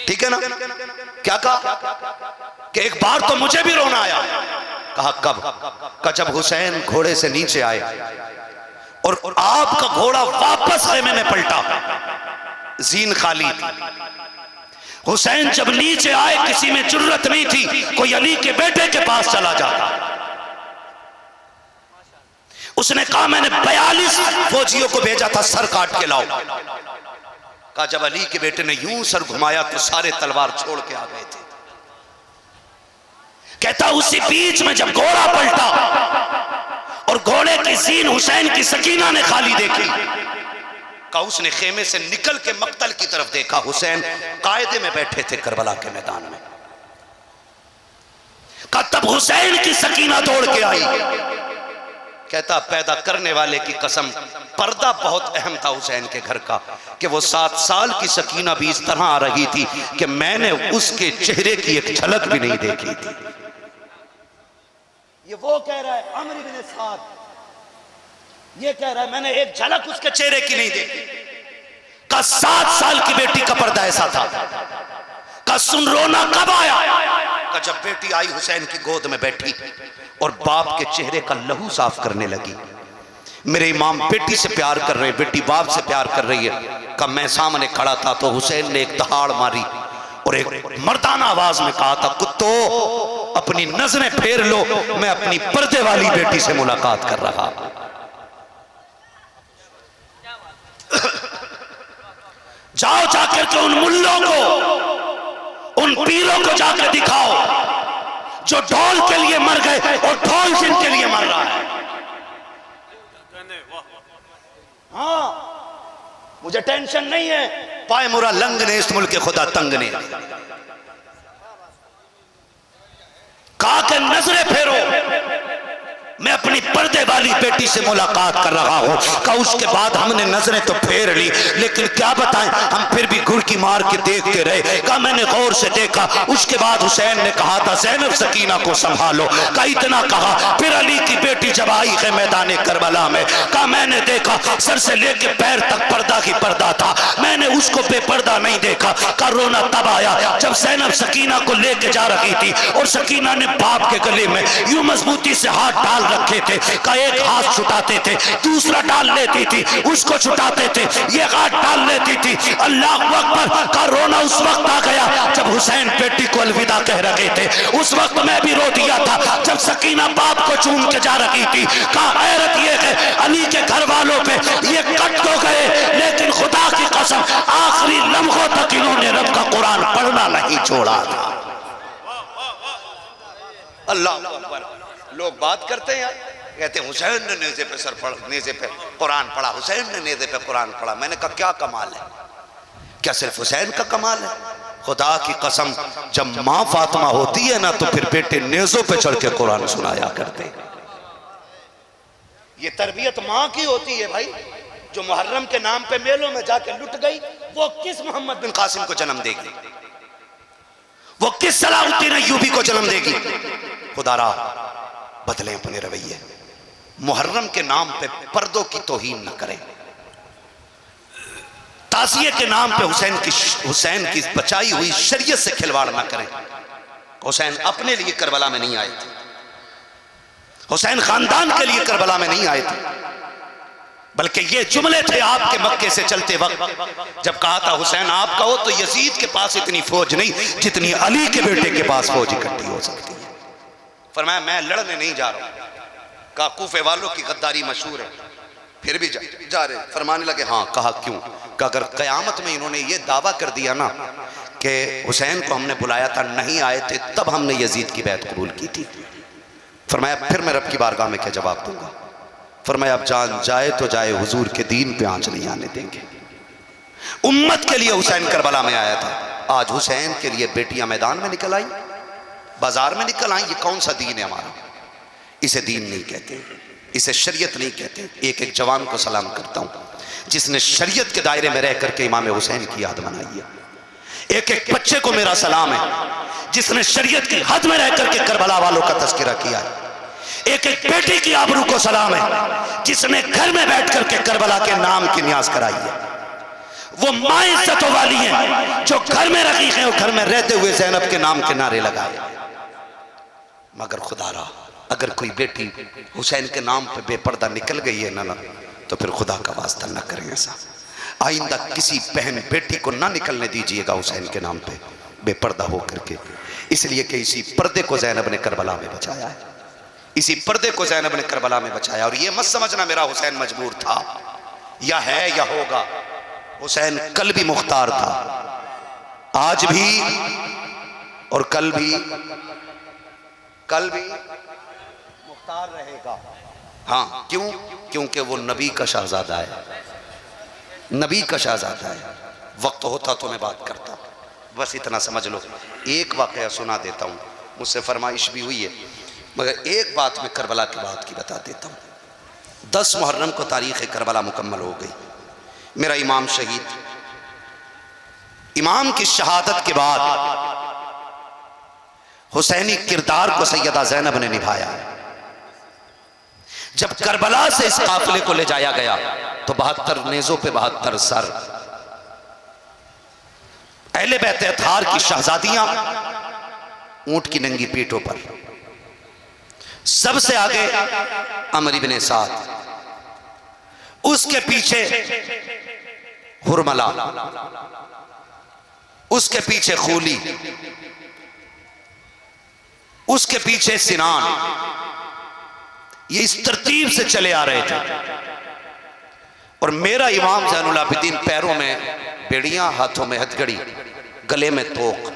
ठीक है ना? क्या कहा कि एक बार तो मुझे भी रोना आया। कहा कब? कहा जब हुसैन घोड़े से नीचे आए और आपका घोड़ा वापस खेमे में पलटा, जीन खाली थी। हुसैन जब नीचे आए किसी में जुर्रत नहीं थी, कोई अली के बेटे के पास चला जाता। उसने कहा मैंने 42 फौजियों को भेजा था, सर काट के लाओ। कहा जब अली के बेटे ने यूं सर घुमाया तो सारे तलवार छोड़ के आ गए थे। कहता उसी बीच में जब घोड़ा पलटा और घोड़े की जीन हुसैन की सकीना ने खाली देखी, कहा उसने खेमे से निकल के मक्तल की तरफ देखा, हुसैन कायदे में बैठे थे करबला के मैदान में। कहा तब हुसैन की सकीना दौड़ के आई। कहता पैदा करने वाले की कसम, पर्दा बहुत अहम था हुसैन के घर का कि वो 7 साल की सकीना भी इस तरह आ रही थी कि मैंने उसके चेहरे की एक झलक भी नहीं देखी थी। ये वो कह रहा है अमर इब्ने साद, ये कह रहा है मैंने एक झलक उसके चेहरे की नहीं देखी। का 7 साल की बेटी का पर्दा ऐसा था। का सुन रोना कब आया? का जब बेटी आई हुसैन की गोद में बैठी और बाप के चेहरे का लहू साफ करने लगी। मेरे इमाम बेटी से प्यार कर रहे, बेटी बाप से प्यार कर रही है। का मैं सामने खड़ा था तो हुसैन ने एक दहाड़ मारी और एक मर्दाना आवाज में कहा था कुत्तो अपनी नजरें फेर लो, मैं अपनी पर्दे वाली बेटी से मुलाकात कर रहा। जाओ जाकर के उन मुल्लों को, उन पीरों को जाकर दिखाओ जो ढोल के लिए मर गए और ढोल जिनके लिए मर रहा है। हाँ मुझे टेंशन नहीं है, पाए मुरा लंग ने इस मुल्क के खुदा तंग ने। कहा कि नजरें फेरो, मैं अपनी पर्दे वाली बेटी से मुलाकात कर रहा हूं। कहा उसके बाद हमने नजरें तो फेर ली, लेकिन क्या बताएं हम फिर भी घुड़की मार के देखते रहे। कहा मैंने गौर से देखा, उसके बाद हुसैन ने कहा था ज़ैनब सकीना को संभालो। कहा इतना कहा, फिर अली की बेटी जब आई है मैदान करबला में, कहा मैंने देखा सर से लेके पैर तक पर्दा ही पर्दा था, मैंने उसको बेपर्दा नहीं देखा। कहा रोना तब आया जब ज़ैनब सकीना को लेके जा रही थी और सकीना ने बाप के गले में यूं मजबूती से हाथ डाल रखे थे। का एक हाथ छुटाते थे, दूसरा डाल लेती थी, उसको छुटाते थे, ये हाथ डाल लेती थी। अल्लाह अकबर। का रोना उस वक्त आ गया जब हुसैन बेटी को अलविदा कह रहे थे। उस वक्त मैं भी रो दिया था जब सकीना बाप को चूम के जा रही थी। का हैरत ये है अली के घर वालों पे ये कट तो गए, लेकिन खुदा की कसम आखिरी लम्हों तक इन्होंने रब का कुरान पढ़ना नहीं छोड़ा था। अल्लाह अकबर। लोग बात करते हैं यार, कहते हैं हुसैन ने नेज़े पे सर पढ़, नेज़े पे कुरान पढ़ा, हुसैन ने नेज़े पे कुरान पढ़ा। मैंने कहा क्या कमाल है? क्या सिर्फ हुसैन का कमाल है? खुदा की कसम जब माँ फातिमा होती है ना तो फिर बेटे नेज़ों पे चढ़ के कुरान सुनाया करते। ये तरबियत माँ की होती है भाई। जो मुहर्रम के नाम पे मेलों में जाके लुट गई, वो किस मोहम्मद बिन कासिम को जन्म देगी? वो किस सलाहुद्दीन अय्यूबी को जन्म देगी? खुदारा बदलें अपने रवैये। मुहर्रम के नाम पे पर्दों की तौहीन न करें। ताज़िये के नाम पे हुसैन की बचाई हुई शरीयत से खिलवाड़ न करें। हुसैन अपने लिए करबला में नहीं आए थे, हुसैन खानदान के लिए करबला में नहीं आए थे, बल्कि ये जुमले थे आपके मक्के से चलते वक्त जब कहा था हुसैन आपका हो, तो यजीद के पास इतनी फौज नहीं जितनी अली के बेटे के पास फौज इकट्ठी हो सकती है। फरमाया मैं लड़ने नहीं जा रहा हूं। कहा कूफे वालों की गद्दारी मशहूर है, फिर भी जा रहे। फरमाने लगे हाँ। कहा क्यों? कि अगर कयामत में इन्होंने ये दावा कर दिया ना कि हुसैन को हमने बुलाया था, नहीं आए थे, तब हमने यजीद की बैत कबूल की थी। फरमाया फिर मैं रब की बारगाह में क्या जवाब दूंगा? फरमाया अब जान जाए तो जाए, हुजूर के दीन पे आंच नहीं आने देंगे। उम्मत के लिए हुसैन करबला में आया था, आज हुसैन के लिए बेटियां मैदान में निकल आई, बाजार में निकल आई। ये कौन सा दीन है हमारा? इसे दीन नहीं कहते, इसे शरीयत नहीं कहते। एक एक जवान को सलाम करता हूं जिसने शरीयत के दायरे में रह करके इमाम हुसैन की याद मनाई है। एक एक बच्चे को मेरा सलाम है जिसने शरीयत की हद में रह करके करबला वालों का तज़किरा किया है। एक एक बेटी की आबरू को सलाम है जिसने घर में बैठ करके करबला के नाम की न्याज कराई है। वो माँ इज्जतों वाली है जो घर में रखी है और घर में रहते हुए ज़ैनब के नाम के नारे लगाए। मगर खुदारा अगर कोई बेटी हुसैन के नाम पे बेपर्दा निकल गई है ना, तो फिर खुदा का वास्ता न करें ऐसा। आइंदा किसी बहन बेटी को ना निकलने दीजिएगा हुसैन के नाम पे बेपर्दा हो करके, इसलिए कि इसी पर्दे को ज़ैनब ने करबला में बचाया है। इसी पर्दे को ज़ैनब ने करबला में बचाया। और ये मत समझना मेरा हुसैन मजबूर था या है या होगा। हुसैन कल भी मुख्तार था, आज भी और कल भी मुख्तार रहेगा। हाँ क्यों? क्योंकि वो नबी का शहजादा है, नबी का शहजादा है। वक्त होता तो मैं बात करता, बस इतना समझ लो। एक वाकया सुना देता हूँ, मुझसे फरमाइश भी हुई है, मगर एक बात मैं करबला की बात की बता देता हूँ। 10 मुहर्रम को तारीख़ करबला मुकम्मल हो गई। मेरा इमाम शहीद, इमाम की शहादत के बाद हुसैनी किरदार को सैयदा ज़ैनब ने निभाया। जब करबला से इस काफिले को ले जाया गया तो 72 नेज़ों पे 72 सर। अहले बैत अतहार की शहजादियां ऊंट की नंगी पीठों पर, सबसे आगे अमर इब्ने साद, उसके पीछे हुरमला, उसके पीछे खूली, उसके पीछे सिनान। ये इस तरतीब से चले आ रहे थे। और मेरा इमाम ज़ैनुल आबिदीन पैरों में बेड़ियां, हाथों में हथकड़ी, गले में तोक।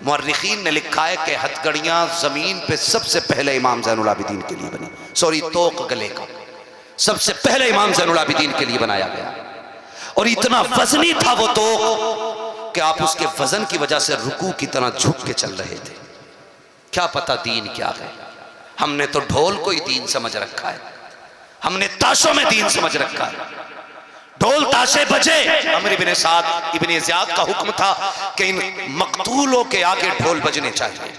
मुअर्रिखीन ने लिखा है कि हथकड़ियां जमीन पे सबसे पहले इमाम ज़ैनुल आबिदीन के लिए बनी। सॉरी, तोक गले का सबसे पहले इमाम ज़ैनुल आबिदीन के लिए बनाया गया। और इतना वजनी था वो तोक कि आप उसके वजन की वजह से रुकू की तरह झुक के चल रहे थे। क्या पता दीन क्या है। हमने तो ढोल को ही दीन समझ रखा है, हमने ताशों में दीन समझ रखा है। ढोल ताशे बजे। अमर इब्ने साद इब्ने ज़ियाद का हुक्म था कि इन मकतूलों के आगे ढोल बजने चाहिए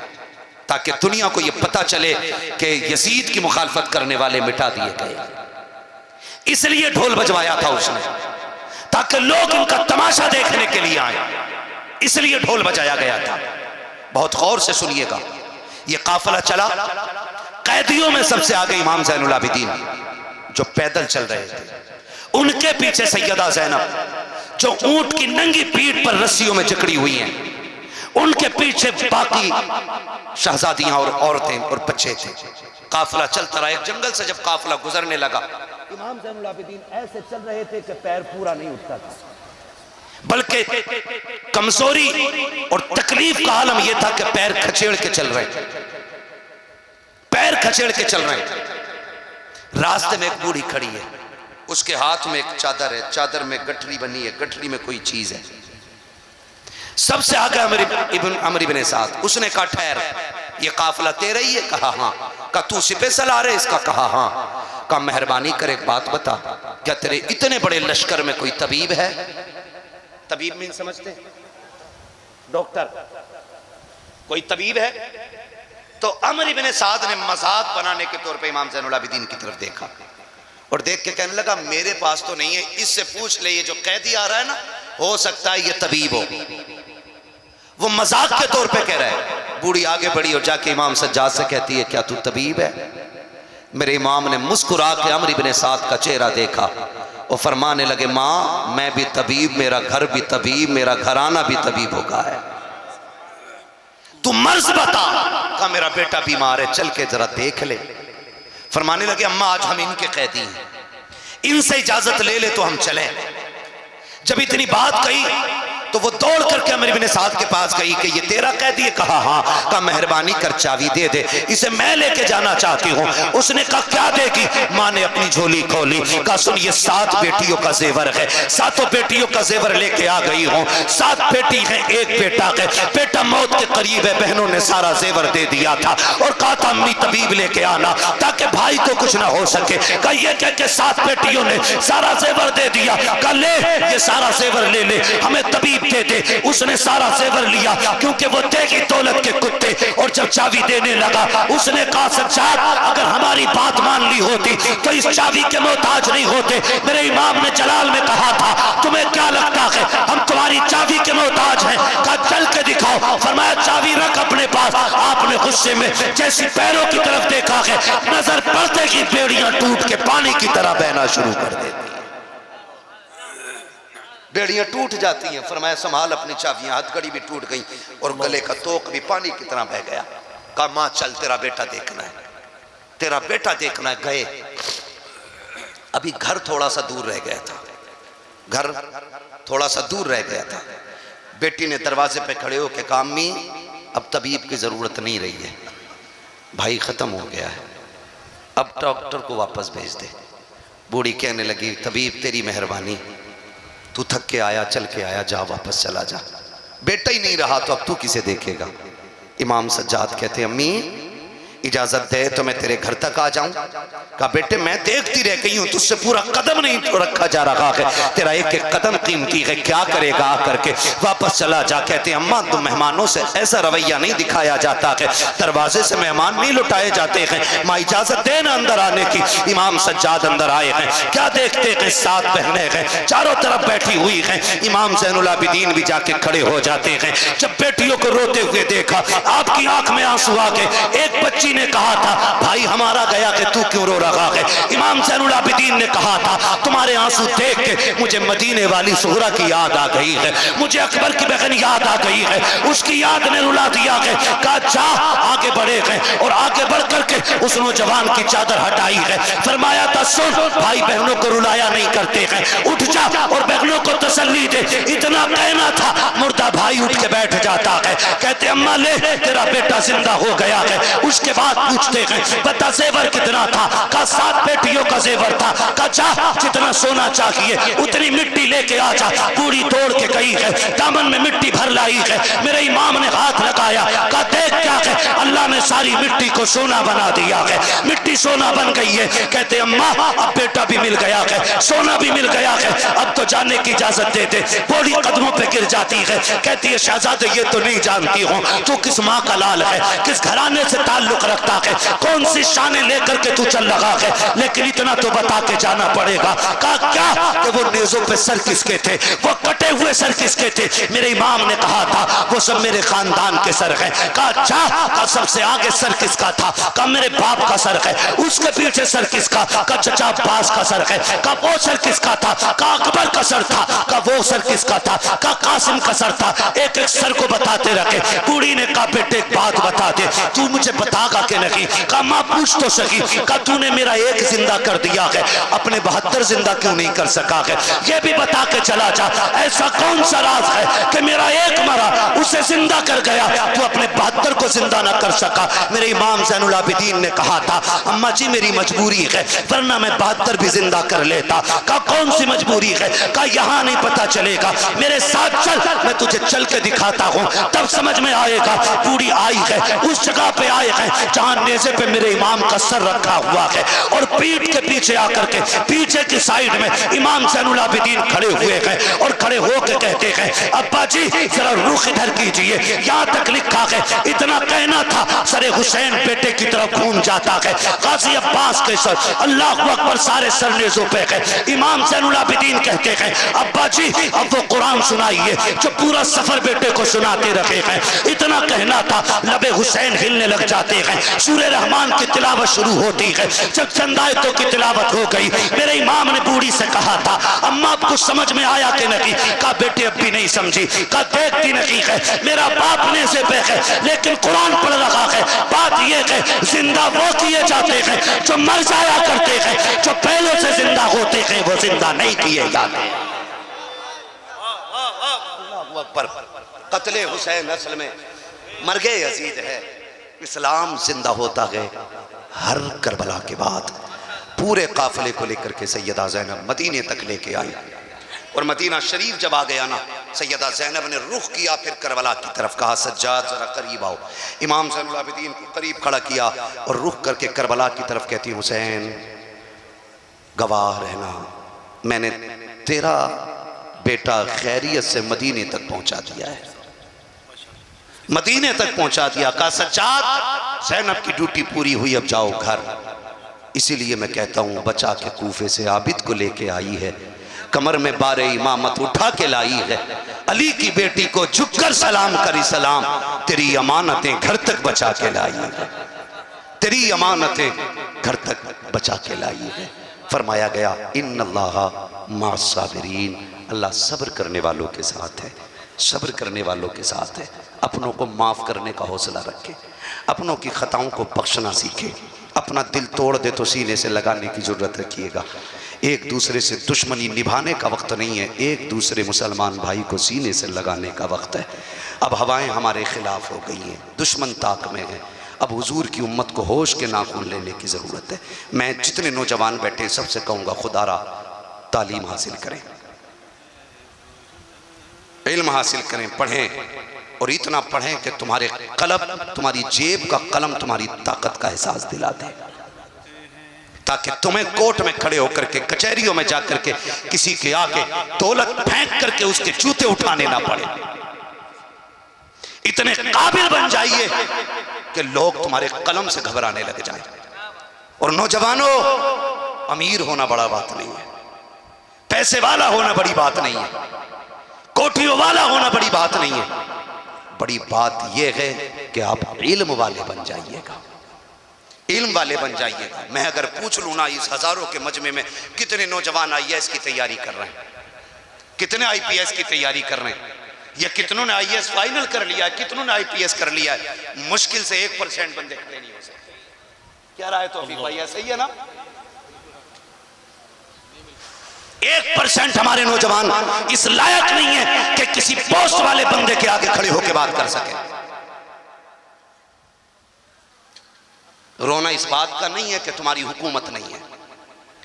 ताकि दुनिया को यह पता चले कि यजीद की मुखालफत करने वाले मिटा दिए गए। इसलिए ढोल बजवाया था उसने, ताकि लोग उनका तमाशा देखने के लिए आए। इसलिए ढोल बजाया गया था। बहुत गौर से सुनिएगा। ये काफिला चला, कैदियों में सबसे आगे इमाम ज़ैनुल आबिदीन जो पैदल चल रहे थे, उनके पीछे सैयदा ज़ैनब जो ऊंट की नंगी पीठ पर रस्सियों में जकड़ी हुई हैं, उनके पीछे बाकी शहजादियां और औरतें और बच्चे थे। काफिला चलता रहा। एक जंगल से जब काफिला गुजरने लगा, इमाम ज़ैनुल आबिदीन ऐसे चल रहे थे कि पैर पूरा नहीं उठता था, बल्कि कमजोरी और तकलीफ का आलम यह था कि पैर खचेड़ के चल रहे, पैर खचेड़ के चल रहे। रास्ते में एक बूढ़ी खड़ी है, उसके हाथ में एक चादर है, चादर में गठरी बनी है, गठरी में कोई चीज है। सबसे आगे अमर इब्ने साद। उसने कहा ठहर, ये काफिला तेरा ही है? कहा हाँ। कहा तू सिपह सलार है इसका? कहा हाँ। कहा मेहरबानी कर एक बात बता, क्या तेरे इतने बड़े लश्कर में कोई तबीब है? तबीब मीन समझते? डॉक्टर, कोई तबीब है? तो अमर इब्न साद ने मजाक बनाने के तौर पे इमाम ज़ैनुल आबिदीन की तरफ देखा और देख के कहने लगा मेरे पास तो नहीं है, इससे पूछ ले, ये जो कैदी आ रहा है ना, हो सकता है ये तबीब हो। वो मजाक के तौर पे कह रहा है। बूढ़ी आगे बढ़ी और जाके इमाम सज्जाद से कहती है क्या तू तबीब है? मेरे इमाम ने मुस्कुरा के अमर इब्न साद का चेहरा देखा और फरमाने लगे माँ मैं भी तबीब, मेरा घर भी तबीब, मेरा घराना भी तबीब होगा है। तू मर्ज बता। कहा मेरा बेटा बीमार है, चल के जरा देख ले। फरमाने लगे अम्मा आज हम इनके कैदी हैं, इनसे इजाजत ले ले तो हम चले। जब इतनी बात कही तो वो दौड़ करके अमर इब्न साद के पास गई कि ये तेरा कैदी है? कहा हाँ। कहा मेहरबानी कर चाबी दे दे, इसे मैं लेके जाना चाहती हूँ। उसने कहा क्या देगी? माँ ने अपनी झोली खोली, कहा सुन ये 7 बेटियों का जेवर है, 7 बेटियों का जेवर लेके आ गई हूँ। 7 बेटी है, 1 बेटा है, बेटा मौत के करीब है, बहनों ने सारा जेवर दे दिया था और कहा था अम्मी तबीब लेके आना ताकि भाई को कुछ ना हो सके। कहा ये कह के 7 बेटियों ने सारा जेवर दे दिया। कहा ले ये सारा जेवर ले ले, हमें तबीब दे दे। उसने सारा जेवर लिया क्योंकि वो देगी दौलत के कुत्ते। और जब चाबी देने लगा उसने कहा सज्जाद अगर हमारी बात मान ली होती तो इस चाबी के मोहताज नहीं होते। मेरे इमाम ने जलाल में कहा था तुम्हें क्या लगता है हम तुम्हारी चाबी के मोहताज हैं? कहा चल के दिखाओ। फरमाया चाबी रख अपने पास। आपने गुस्से में जैसी पैरों की तरफ देखा है, नजर पड़ते की बेड़ियां टूट के पानी की तरह बहना शुरू कर देती, बेड़ियां टूट जाती हैं। फरमाया संभाल अपनी चाबियां। हथकड़ी भी टूट गई और गले का तोक भी पानी की तरह बह गया। कहा मां चल तेरा बेटा देखना है, तेरा बेटा देखना है। गए। अभी घर थोड़ा सा दूर रह गया था, घर थोड़ा सा दूर रह गया था। बेटी ने दरवाजे पे खड़े होकर कहा अम्मी अब तबीब की जरूरत नहीं रही है, भाई खत्म हो गया है, अब डॉक्टर को वापस भेज दे। बूढ़ी कहने लगी तबीब तेरी मेहरबानी, तू थक के आया, चल के आया, जा वापस चला जा। बेटा ही नहीं रहा तो अब तू किसे देखेगा? इमाम सज्जाद कहते अम्मी इजाजत दे तो मैं तेरे घर तक आ जाऊं। कहा बेटे मैं देखती रह गई हूं, तुझसे पूरा कदम नहीं तो रखा जा रहा है, तेरा एक एक कदम कीमती है, क्या करेगा आकर के? वापस चला जा। कहते अम्मा तो मेहमानों से ऐसा रवैया नहीं दिखाया जाता है, दरवाजे से मेहमान नहीं लुटाए जाते हैं, माँ इजाजत दे ना अंदर आने की। इमाम सज्जाद अंदर आए हैं, क्या देखते हैं 7 बहनें हैं चारों तरफ बैठी हुई हैं। इमाम ज़ैनुल आबिदीन भी जाके खड़े हो जाते हैं। जब बेटियों को रोते हुए देखा आपकी आंख में आंसू आ गए। एक बच्ची ने कहा था भाई हमारा गया कि तू क्यों रो रहा है? इमाम ज़ैनुल आबिदीन ने कहा था तुम्हारे आंसू देख के मुझे मदीने वाली सुहरा की याद आ गई है, मुझे अकबर की बहन याद आ गई है, उसकी याद ने रुला दिया है। कहा जा आगे बढ़े हैं और आगे बढ़ करके उस नौजवान की चादर हटाई है। फरमाया था सुन भाई बहनों को रुलाया नहीं करते हैं, उठ जा और बहनों को तसल्ली दे। इतना कहना था मुर्दा भाई उठ के बैठ जाता है। कहते अम्मा ले तेरा बेटा जिंदा हो गया है। उसके बाद पूछते हैं बता जेवर कितना था? का 7 बेटियों का जेवर था। का जा जितना सोना चाहिए उतनी मिट्टी लेके आ जा। पूरी तोड़ के गई है, दामन में मिट्टी भर लाई है। मेरे इमाम ने हाथ लगाया, का देख क्या है? अल्लाह ने सारी मिट्टी को सोना बना दिया है, मिट्टी सोना बन गई है। कहते अम्मा अब बेटा भी मिल गया है, सोना भी मिल गया है, अब तो जाने की इजाजत दे दे। बूढ़ी कदमों पे गिर जाती है, कहती है शहजादे ये तो नहीं जानती हूँ तू किस माँ का लाल है, किस घराने से ताल्लुक रखता है, कौन सी शाने लेकर के तू चल रहा है, लेकिन इतना तो बता के जाना पड़ेगा। कहा क्या? कि वो नेज़ों पे सर किसके थे, वो कटे हुए सर किसके थे? मेरे इमाम ने कहा था वो सब मेरे खानदान के सर हैं। कहा अच्छा का सबसे आगे सर किसका था? कहा मेरे बाप का सर है। उसके पीछे सर किसका? का चचा अब्बास का सर है। का वो सर किसका था? का अकबर का सर था। का वो सर किसका था? का कासिम का सर था। एक एक सर को बताते रखे। बूढ़ी ने कहा बेटे एक बात बता दे, तू मुझे बतागा कि नहीं? कहा माँ पूछ तो सकी। कहा तूने मेरा एक जिंदा कर दिया है, अपने 72 जिंदा क्यों नहीं कर सका है? ये भी बता के चला जा, ऐसा कौन सा राज है कि मेरा एक मरा उसे जिंदा कर गया, तू अपने 72 को जिंदा ना कर सका? मेरे इमाम ज़ैनुल आबिदीन ने कहा था अम्मा जी मेरी मजबूरी है, वरना मैं 72 भी जिंदा कर लेता। कहा कौन सी मजबूरी है? कहा यहाँ नहीं पता चलेगा, मेरे साथ चल, मैं तुझे चल के दिखाता हूँ, तब समझ में आएगा। बूढ़ी आई है, उस जगह पे आए हैं जहाँ नेज़े पे मेरे इमाम का सर रखा हुआ है, और पीठ के पीछे आकर के पीछे की साइड में इमाम ज़ैनुल आबिदीन खड़े हुए हैं, और खड़े होकर कहते हैं अब्बा जी जरा रुख इधर कीजिए। यहाँ तक लिखा है, इतना कहना था सरे हुसैन बेटे की तरफ घूम जाता है। गाजी अब्बास के सर, अल्लाह अकबर, सारे सर नेज़ों पे है। इमाम ज़ैनुल आबिदीन कहते हैं अब्बा जी अब वो कुरान सुनाइए जो पूरा सफर बेटे को सुनाते रहे हैं। इतना कहना था, लबे हुसैन हिलने लग जाते हैं। सूरह रहमान की तिलावत शुरू होती है। जब चंद आयतों की तिलावत हो गई, मेरे इमाम ने बूढ़ी से कहा था अम्मा आपको समझ में आया कि नहीं? कहा बेटे अब भी नहीं समझी। कहा देखती नहीं है, मेरा बाप ने से पे है लेकिन कुरान पढ़ रहा है। बात यह है जिंदा वो किए जाते हैं जो मर जाया करते हैं, जो पहले से जिंदा होते हैं वो जिंदा नहीं किए जाते। पर कत्ले हुसैन असल में मरगे यजीद है, इस्लाम जिंदा होता है हर करबला के बाद। पूरे काफिले को लेकर के सैयदा ज़ैनब मदीने तक लेके आई, और मदीना शरीफ जब आ गया ना, सैयदा ज़ैनब ने रुख किया फिर करबला की तरफ, कहा सज्जाद जरा करीब आओ। इमाम ज़ैनुल आबिदीन को करीब खड़ा किया और रुख करके करबला की तरफ कहती हुसैन गवाह रहना, मैंने तेरा बेटा खैरियत से मदीने तक पहुंचा दिया है, मदीने तक पहुंचा दिया। कहा सज्जाद ज़ैनब की ड्यूटी पूरी हुई, अब जाओ घर। इसीलिए मैं कहता हूँ बचा के कूफे से आबिद को लेके आई है, कमर में बारे इमामत उठा के लाई है, अली की बेटी को झुककर सलाम करी सलाम, तेरी अमानतें घर तक बचा के लाई है, तेरी अमानतें घर तक बचा के लाई है। फरमाया गया इन्नल्लाहा मास्साबिरीन, अल्लाह सब्र करने वालों के साथ है, सब्र करने वालों के साथ है। अपनों को माफ़ करने का हौसला रखे, अपनों की खताओं को बख्शना सीखे। अपना दिल तोड़ दे तो सीने से लगाने की ज़रूरत रखिएगा। एक दूसरे से दुश्मनी निभाने का वक्त नहीं है, एक दूसरे मुसलमान भाई को सीने से लगाने का वक्त है। अब हवाएं हमारे खिलाफ हो गई हैं, दुश्मन ताक में है। अब हुजूर की उम्मत को होश के नाखून लेने की ज़रूरत है। मैं जितने नौजवान बैठे सबसे कहूँगा खुदारा तालीम हासिल करें, इल्म हासिल करें, पढ़ें, और इतना पढ़ें कि तुम्हारे कलम, तुम्हारी जेब का कलम तुम्हारी ताकत का एहसास दिला दे, ताकि तुम्हें कोर्ट में खड़े होकर के, कचहरियों में जाकर के किसी के आगे दौलत फेंक करके उसके जूते उठाने ना पड़े। इतने काबिल बन जाइए कि लोग तुम्हारे कलम से घबराने लग जाए। और नौजवानों, अमीर होना बड़ा बात नहीं है, पैसे वाला होना बड़ी बात नहीं है, कोठियों वाला होना बड़ी बात नहीं है। बड़ी बात यह है कि आप इल्म वाले बन जाइएगा, इल्म वाले बन जाइएगा। मैं अगर पूछ लूँ ना, इस हज़ारों के मजमे में कितने नौजवान IAS की तैयारी कर रहे हैं, कितने IPS की तैयारी कर रहे हैं, या कितनों ने IAS फाइनल कर लिया है, कितनों ने IPS कर लिया है। मुश्किल से 1% बंदे खड़े नहीं हो सकते। क्या राय तौफीक भाई, सही है ना? 1% हमारे नौजवान इस लायक नहीं है कि किसी पोस्ट वाले बंदे के आगे खड़े होकर बात कर सके। रोना इस बात का नहीं है कि तुम्हारी हुकूमत नहीं है,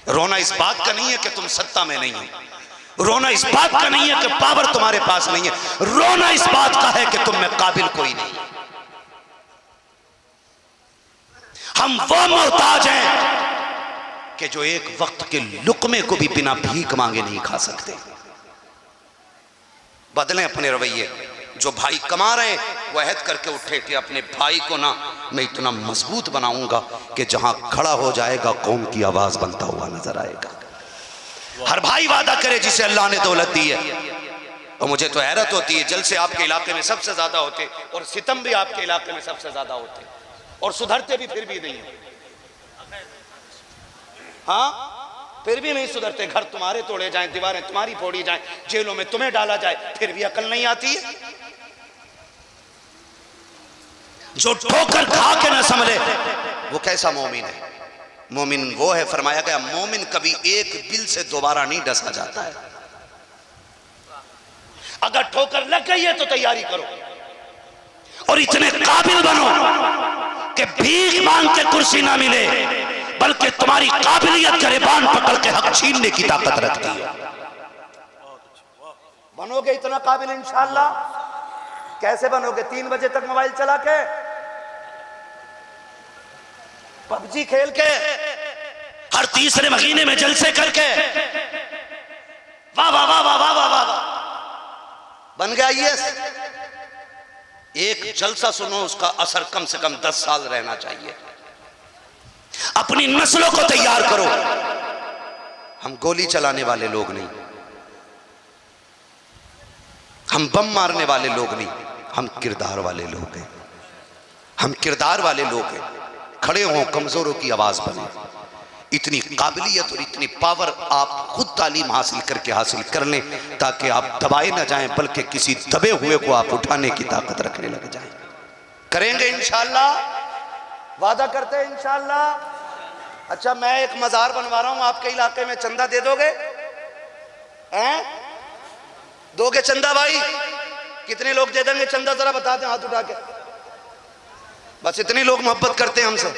रोना इस बात का नहीं है कि तुम सत्ता में नहीं हो, रोना इस बात का नहीं है कि पावर तुम्हारे पास नहीं है, रोना इस बात का है कि तुम में काबिल कोई नहीं। हम वो मोहताज हैं कि जो एक वक्त के लुकमे को भी बिना भीख मांगे नहीं खा सकते। बदलें अपने रवैये। जो भाई कमा रहे वो अहद करके उठे कि अपने भाई को ना मैं इतना मजबूत बनाऊंगा कि जहां खड़ा हो जाएगा कौम की आवाज बनता हुआ नजर आएगा। हर भाई वादा करे जिसे अल्लाह ने दौलत दी है। और मुझे तो हैरत होती है, जलसे आपके इलाके में सबसे ज्यादा होते और सितम भी आपके इलाके में सबसे ज्यादा होते, और सुधरते भी फिर भी नहीं है। हाँ, फिर भी नहीं सुधरते। घर तुम्हारे तोड़े जाएं, दीवारें तुम्हारी फोड़ी जाएं, जेलों में तुम्हें डाला जाए, फिर भी अकल नहीं आती है। जो ठोकर खा के न संभले वो कैसा मोमिन है? मोमिन वो है, फरमाया गया मोमिन कभी एक बिल से दोबारा नहीं डसा जाता है। अगर ठोकर लग गई है तो तैयारी करो और इतने काबिल बनो कि भीख मांग के कुर्सी ना मिले, बल्कि तुम्हारी काबिलियत गरेबान पकड़ के हक छीनने की ताकत रखती है। बनोगे इतना काबिल इंशाअल्लाह? कैसे बनोगे? 3 बजे तक मोबाइल चला के, पबजी खेल के, हर तीसरे महीने में जलसे करके, वाह वाह वाह वाह वाह वाह वाह, बन गया आईएएस? एक जलसा सुनो, उसका असर कम से कम 10 साल रहना चाहिए। अपनी नस्लों को तैयार करो। हम गोली चलाने वाले लोग नहीं, हम बम मारने वाले लोग नहीं, हम किरदार वाले लोग हैं। हम किरदार वाले लोग हैं। खड़े हों, कमजोरों की आवाज बने। इतनी काबिलियत और इतनी पावर आप खुद तालीम हासिल करके हासिल कर लें, ताकि आप दबाए ना जाएं, बल्कि किसी दबे हुए को आप उठाने की ताकत रखने लग जाएं। करेंगे इंशाअल्लाह? वादा करते हैं इंशाअल्लाह? अच्छा, मैं एक मजार बनवा रहा हूं आपके इलाके में, चंदा दे दोगे? हैं? दोगे चंदा भाई? कितने लोग दे देंगे चंदा? जरा बता दें हाथ उठा के। बस इतने लोग मोहब्बत करते हैं हमसे।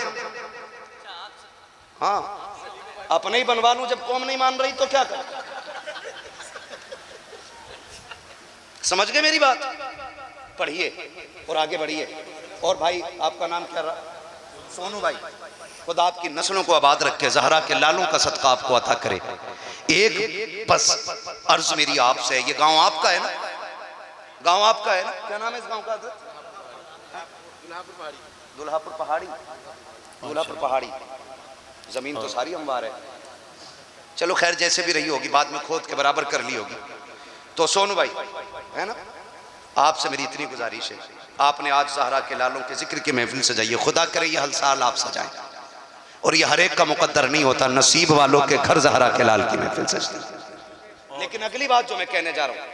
हाँ, अपने ही बनवा लूं, जब कौम नहीं मान रही तो क्या कर? समझ गए मेरी बात? पढ़िए और आगे बढ़िए। और भाई, आपका नाम क्या रहा? सोनू भाई। खुदा आपकी नस्लों को आबाद रखे, ज़हरा के लालों का सदका आपको अता करे। एक बस अर्ज मेरी आपसे, ये गांव आपका है ना? गांव आपका है ना? क्या नाम है इस गांव का? दुल्हापुर पहाड़ी। दुल्हापुर पहाड़ी। जमीन तो सारी अंबार है। चलो खैर, जैसे भी रही होगी, बाद में खोद के बराबर कर ली होगी। तो सोनू भाई है ना, आपसे मेरी इतनी गुजारिश है, आपने आज ज़हरा के लालों के जिक्र की महफिल सजाइए। खुदा करे ये हर साल आप सजाएं। और ये हर एक का मुकद्दर नहीं होता, नसीब वालों के घर ज़हरा के लाल की महफिल सजती है। लेकिन अगली बात जो मैं कहने जा रहा हूँ,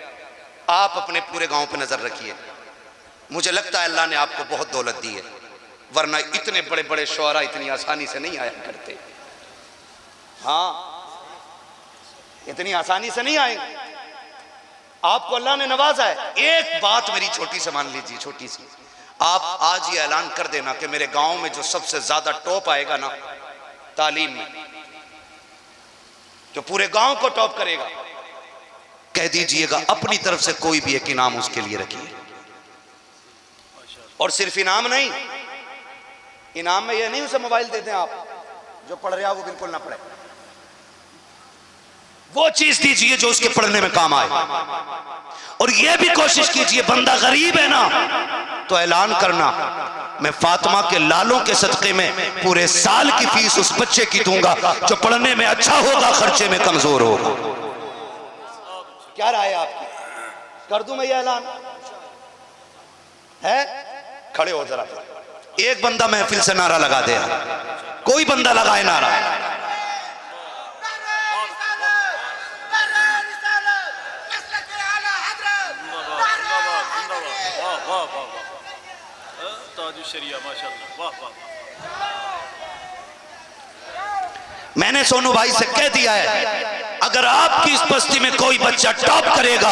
आप अपने पूरे गांव पे नजर रखिए। मुझे लगता है अल्लाह ने आपको बहुत दौलत दी है, वरना इतने बड़े बड़े शुअरा इतनी आसानी से नहीं आया करते। हाँ, इतनी आसानी से नहीं आएंगे। आपको अल्लाह ने नवाजा है। एक बात मेरी छोटी से मान लीजिए, छोटी सी, आप आज ये ऐलान कर देना कि मेरे गांव में जो सबसे ज्यादा टॉप आएगा ना तालीम में, जो पूरे गांव को टॉप करेगा, कह दीजिएगा अपनी तरफ से कोई भी एक इनाम उसके लिए रखिए। और सिर्फ इनाम नहीं, इनाम में यह नहीं उसे मोबाइल देते हैं आप, जो पढ़ रहा वो बिल्कुल ना पढ़े। वो चीज दीजिए जो उसके पढ़ने में काम आए। और यह भी कोशिश कीजिए, बंदा गरीब है ना तो ऐलान करना, मैं फातिमा के लालों के सदके में पूरे साल की फीस उस बच्चे की दूंगा जो पढ़ने में अच्छा होगा, खर्चे में कमजोर होगा। क्या राय है आपकी? कर दूं मैं ये ऐलान? है? खड़े हो जरा, एक बंदा महफिल से नारा लगा दे, कोई बंदा लगाए नारा। मैंने सोनू भाई से कह दिया है, अगर आपकी इस बस्ती में कोई बच्चा टॉप करेगा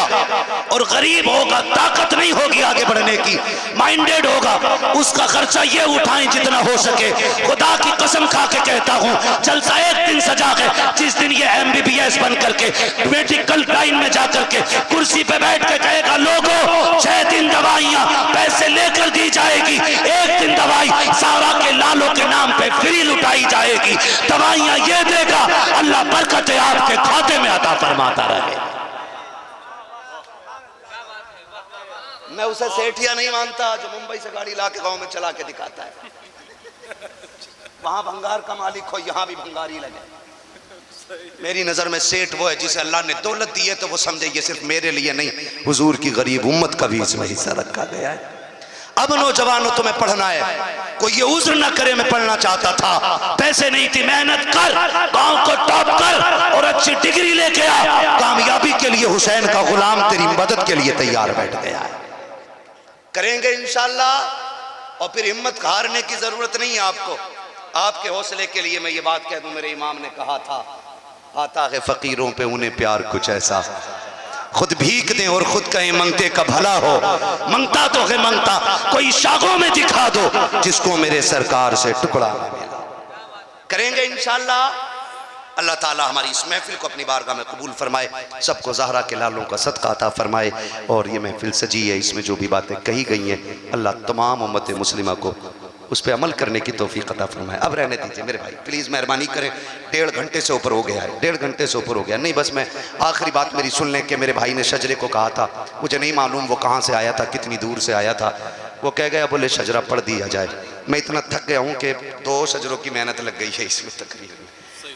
और गरीब होगा, ताकत नहीं होगी आगे बढ़ने की, माइंडेड होगा, उसका खर्चा ये उठाएं जितना हो सके। खुदा की कसम खा के कहता हूं, जलसा एक दिन सजा के, जिस दिन ये MBBS बन करके मेडिकल लाइन में जाकर के कुर्सी पे बैठ के कहेगा, लोगों 6 दिन दवाइयां पैसे लेकर दी जाएगी, एक दिन दवाई सारा के लालों के नाम पे फ्री लुटाई जाएगी। दवाइयां ये देगा, अल्लाह बरकतें आपके खाते में अता फरमाता रहे। मैं उसे सेठिया नहीं मानता जो मुंबई से गाड़ी ला के गाँव में चला के दिखाता है। वहां भंगार का मालिक हो, यहां भी भंगारी लगे। मेरी नजर में सेठ वो है जिसे अल्लाह ने दौलत दी है तो वो समझे ये सिर्फ मेरे लिए नहीं, हुजूर की गरीब उम्मत का भी इसमें हिस्सा रखा गया है। अब नौजवानों तुम्हें पढ़ना है, कोई ये उज्र ना करे मैं पढ़ना चाहता था, पैसे नहीं थी, मेहनत कर, गांव को टॉप कर और अच्छी डिग्री लेके आ। कामयाबी के लिए हुसैन का गुलाम तेरी मदद के लिए तैयार बैठ गया है। करेंगे इंशाअल्लाह। और फिर हिम्मत हारने की जरूरत नहीं है आपको। आपके हौसले के लिए मैं ये बात कह दूं, मेरे इमाम ने कहा था, आता है फकीरों पे उन्हें प्यार कुछ ऐसा, खुद भीख दें और खुद कहें मंगते का भला हो, मंगता तो है मंगता, कोई शाखों में दिखा दो जिसको मेरे सरकार से टुकड़ा मिला। करेंगे इंशाअल्लाह। अल्लाह ताला हमारी इस महफिल को अपनी बारगाह में कबूल फरमाए, सबको ज़हरा के लालों का सदका अता फरमाए। और ये महफिल सजी है, इसमें जो भी बातें कही गई हैं अल्लाह तमाम उम्मत मुस्लिमा को उस पर अमल करने की तौफीक अता फरमाए। अब रहने दीजिए मेरे भाई, प्लीज़ मेहरबानी करें, 1.5 घंटे से ऊपर हो गया है, 1.5 घंटे से ऊपर हो गया। नहीं बस मैं आखिरी बात मेरी सुन लें कि मेरे भाई ने शजरे को कहा था, मुझे नहीं मालूम वो कहाँ से आया था, कितनी दूर से आया था। वो कह गया बोले शजरा पढ़ दिया जाए। मैं इतना थक गया हूँ कि 2 शजरों की मेहनत लग गई है इसमें तकरीबन।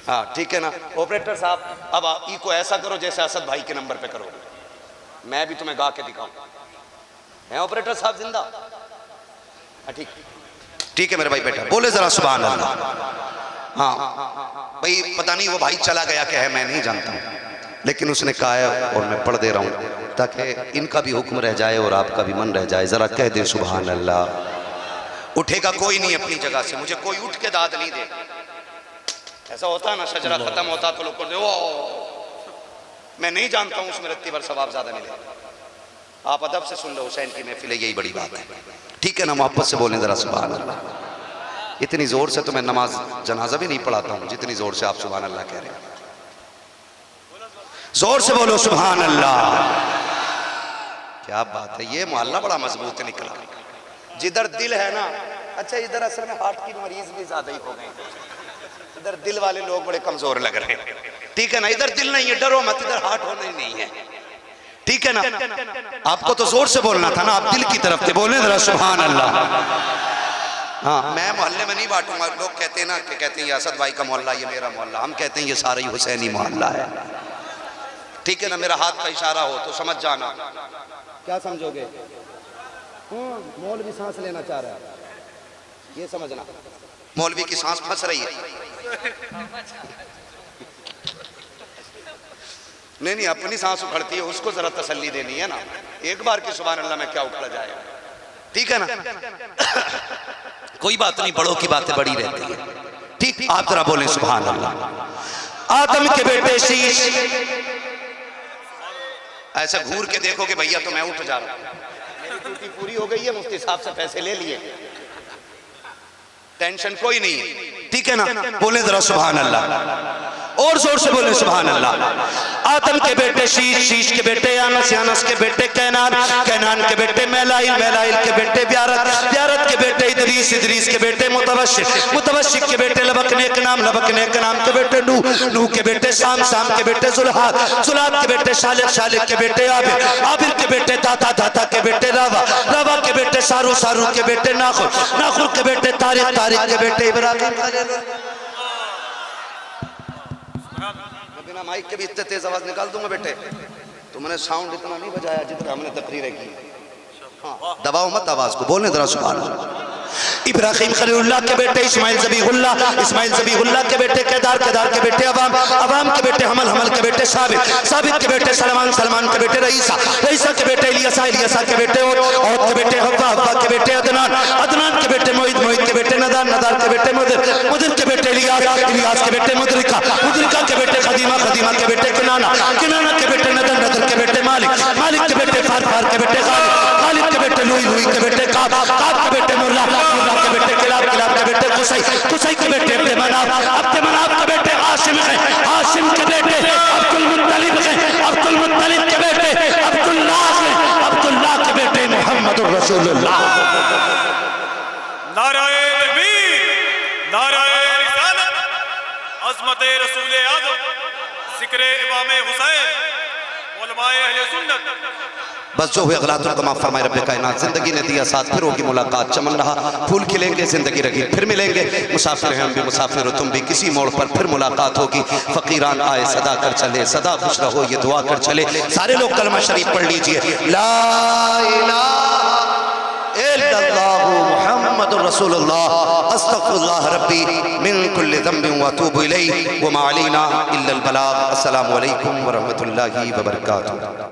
हाँ ठीक है ना ऑपरेटर साहब, अब आप ई को ऐसा करो जैसे असद भाई के नंबर पे करो, मैं भी तुम्हें गा के दिखाऊं। है ऑपरेटर साहब जिंदा? ठीक ठीक है मेरे भाई, बेटा बोले जरा सुभान अल्लाह। हाँ भाई पता नहीं वो भाई चला गया क्या है, मैं नहीं जानता हूँ, लेकिन उसने कहा है और मैं पढ़ दे रहा हूँ ताकि इनका भी हुक्म रह जाए और आपका भी मन रह जाए। जरा कह दे सुभान अल्लाह। उठेगा कोई नहीं अपनी जगह से, मुझे कोई उठ के दाद नहीं दे। ऐसा होता है ना, शजरा खत्म होता तो लोग कहते ओ मैं नहीं जानता हूँ, उसमें रत्ती भर सवाब ज्यादा मिलेगा। आप अदब से सुन लो, हुसैन की महफिल है, यही बड़ी बात है। ठीक है ना, मोहब्बत से बोलें जरा सुभान अल्लाह। इतनी जोर से तो मैं नमाज जनाजा भी नहीं पढ़ाता हूँ जितनी जोर से आप सुभान अल्लाह कह रहे हैं। जोर से बोलो सुभान अल्लाह। क्या बात है, ये मोहल्ला बड़ा मजबूत निकला। जिधर दिल है ना, अच्छा इधर असल में हार्ट की मरीज भी ज्यादा ही हो गए, इधर दिल वाले लोग बड़े कमजोर लग रहे हैं। ठीक है ना, इधर दिल नहीं है, डरो मत, इधर हार्ट होना ही नहीं है। ठीक है ना, आपको तो जोर से बोलना था ना, आप दिल की तरफ थे, बोले जरा सुभान अल्लाह। हाँ मैं मोहल्ले में नहीं बांटूंगा, लोग कहते हैं ना कि कहते हैं ये असद भाई का मोहल्ला, ये मेरा मोहल्ला, हम कहते हैं ये सारा ही हुसैनी मोहल्ला है। ठीक है ना, मेरा हाथ का इशारा हो तो समझ जाना। क्या समझोगे? मौलवी सांस लेना चाह रहा है, ये समझना, मौलवी की सांस फंस रही है। नहीं नहीं, अपनी सांस उखड़ती है, उसको जरा तसल्ली देनी है ना, एक बार की सुभान अल्लाह में क्या उखड़ जाएगा। ठीक है ना, कोई बात नहीं, बड़ों की बातें बड़ी रहती है। ठीक, आप जरा बोलें सुभान अल्लाह। आदम के बेटे शीश, ऐसा घूर के देखो कि भैया तो मैं उठ जा रहा हूं, मेरी ड्यूटी पूरी हो गई है, मुफ्ती साहब से पैसे ले लिए, टेंशन कोई नहीं है। ठीक है ना, बोले जरा सुभान अल्लाह, और जोर से बोले सुभान अल्लाह। आदम के बेटे शीश, शीश के बेटे यानस, यानस के बेटे कैनान, कैनान के बेटे मैलाइल, मैलाइल के बेटे ब्यारत, ब्यारत के बेटे इदरीस, इदरीस के बेटे मुतवश्शिक, मुतवश्शिक के बेटे लबक नेक नाम, लबक नेक नाम के बेटे नूह, नूह के बेटे शाम, शाम के बेटे जुल्हाद, जुल्हाद के बेटे शालिक, शालिक के बेटे आबिर, आबिर के बेटे दाता, दाता के बेटे रावा, रावा के बेटे सारू, सारू के बेटे नाखुर, नाखुर के बेटे तारिक, तारिक के बेटे इब्राहिम। बिना माइक के भी इतने तेज आवाज निकाल दूंगा बेटे, तुमने साउंड इतना नहीं बजाया जितना हमने तकरीरें की। हाँ, दबाओ मत आवाज को, बोलने जरा सुभान अल्लाह। इब्राहिम खलीलुल्लाह के बेटे इस्माइल ज़बीहुल्लाह, इस्माइल ज़बीहुल्लाह के बेटे केदार, केदार के बेटे अवाम, अवाम के बेटे हमल, हमल के बेटे साबित, साबित के बेटे सलमान, सलमान के बेटे रईसा, रईसा के बेटे इलियासा, इलियासा के बेटे औद के बेटे हव्वा, हव्वा के बेटे अदनान, अदनान के बेटे मोहित, मोहित के बेटे नदार, नदार के बेटे मुदिर, मुदिर के बेटे इलियास, इलियास के बेटे मुदरिका, मुदरिका के बेटे खदीमा, खदीमा के बेटे किनाना, किनाना के बेटे नदर, नदर के बेटे मालिक, मालिक के बेटे फार, फार के बेटे खालिद, खालिद के बेटे लुई, लुई के बेटे काब, काब के बेटे मुल्ला, मुल्ला के बेटे किलाब, किलाब के बेटे कुसै, कुसै के बेटे अब्दे मनाफ, अब्दे मनाफ के बेटे हाशिम है, हाशिम के बेटे अब्दुल मुत्तलिब है, अब्दुल मुत्तलिब के बेटे अब्दुल्लाह है, अब्दुल्लाह के बेटे मुहम्मदुर रसूलुल्लाह। नाराए तकबीर, नाराए रिसालत, अज़मते रसूल आज़म, ज़िक्रे इमाम हुसैन, उलमाए अहले सुन्नत। बस जो हुए गलातुल कमा फरमाए रब्बे कायनात। जिंदगी ने दिया साथ, फिर होगी मुलाकात, चमन रहा फूल खिलेंगे, जिंदगी रही फिर मिलेंगे, मुसाफिर हैं हम भी, मुसाफिर हो तुम भी, किसी मोड़ पर फिर मुलाकात होगी। फकीरान आए सदा कर चले, सदा खुश रहो ये दुआ कर चले। सारे लोग कलमा शरीफ पढ़ लीजिए, ला इलाहा इल्लल्लाहु मुहम्मदुर रसूलुल्लाह, अस्तगफिरुल्लाह रब्बी मिन कुल्लि ज़ंबिन व अतूबु इलैहि व मा अलैना इल्लल बलाग। अस्सलामु अलैकुम व रहमतुल्लाहि व बरकातुहू।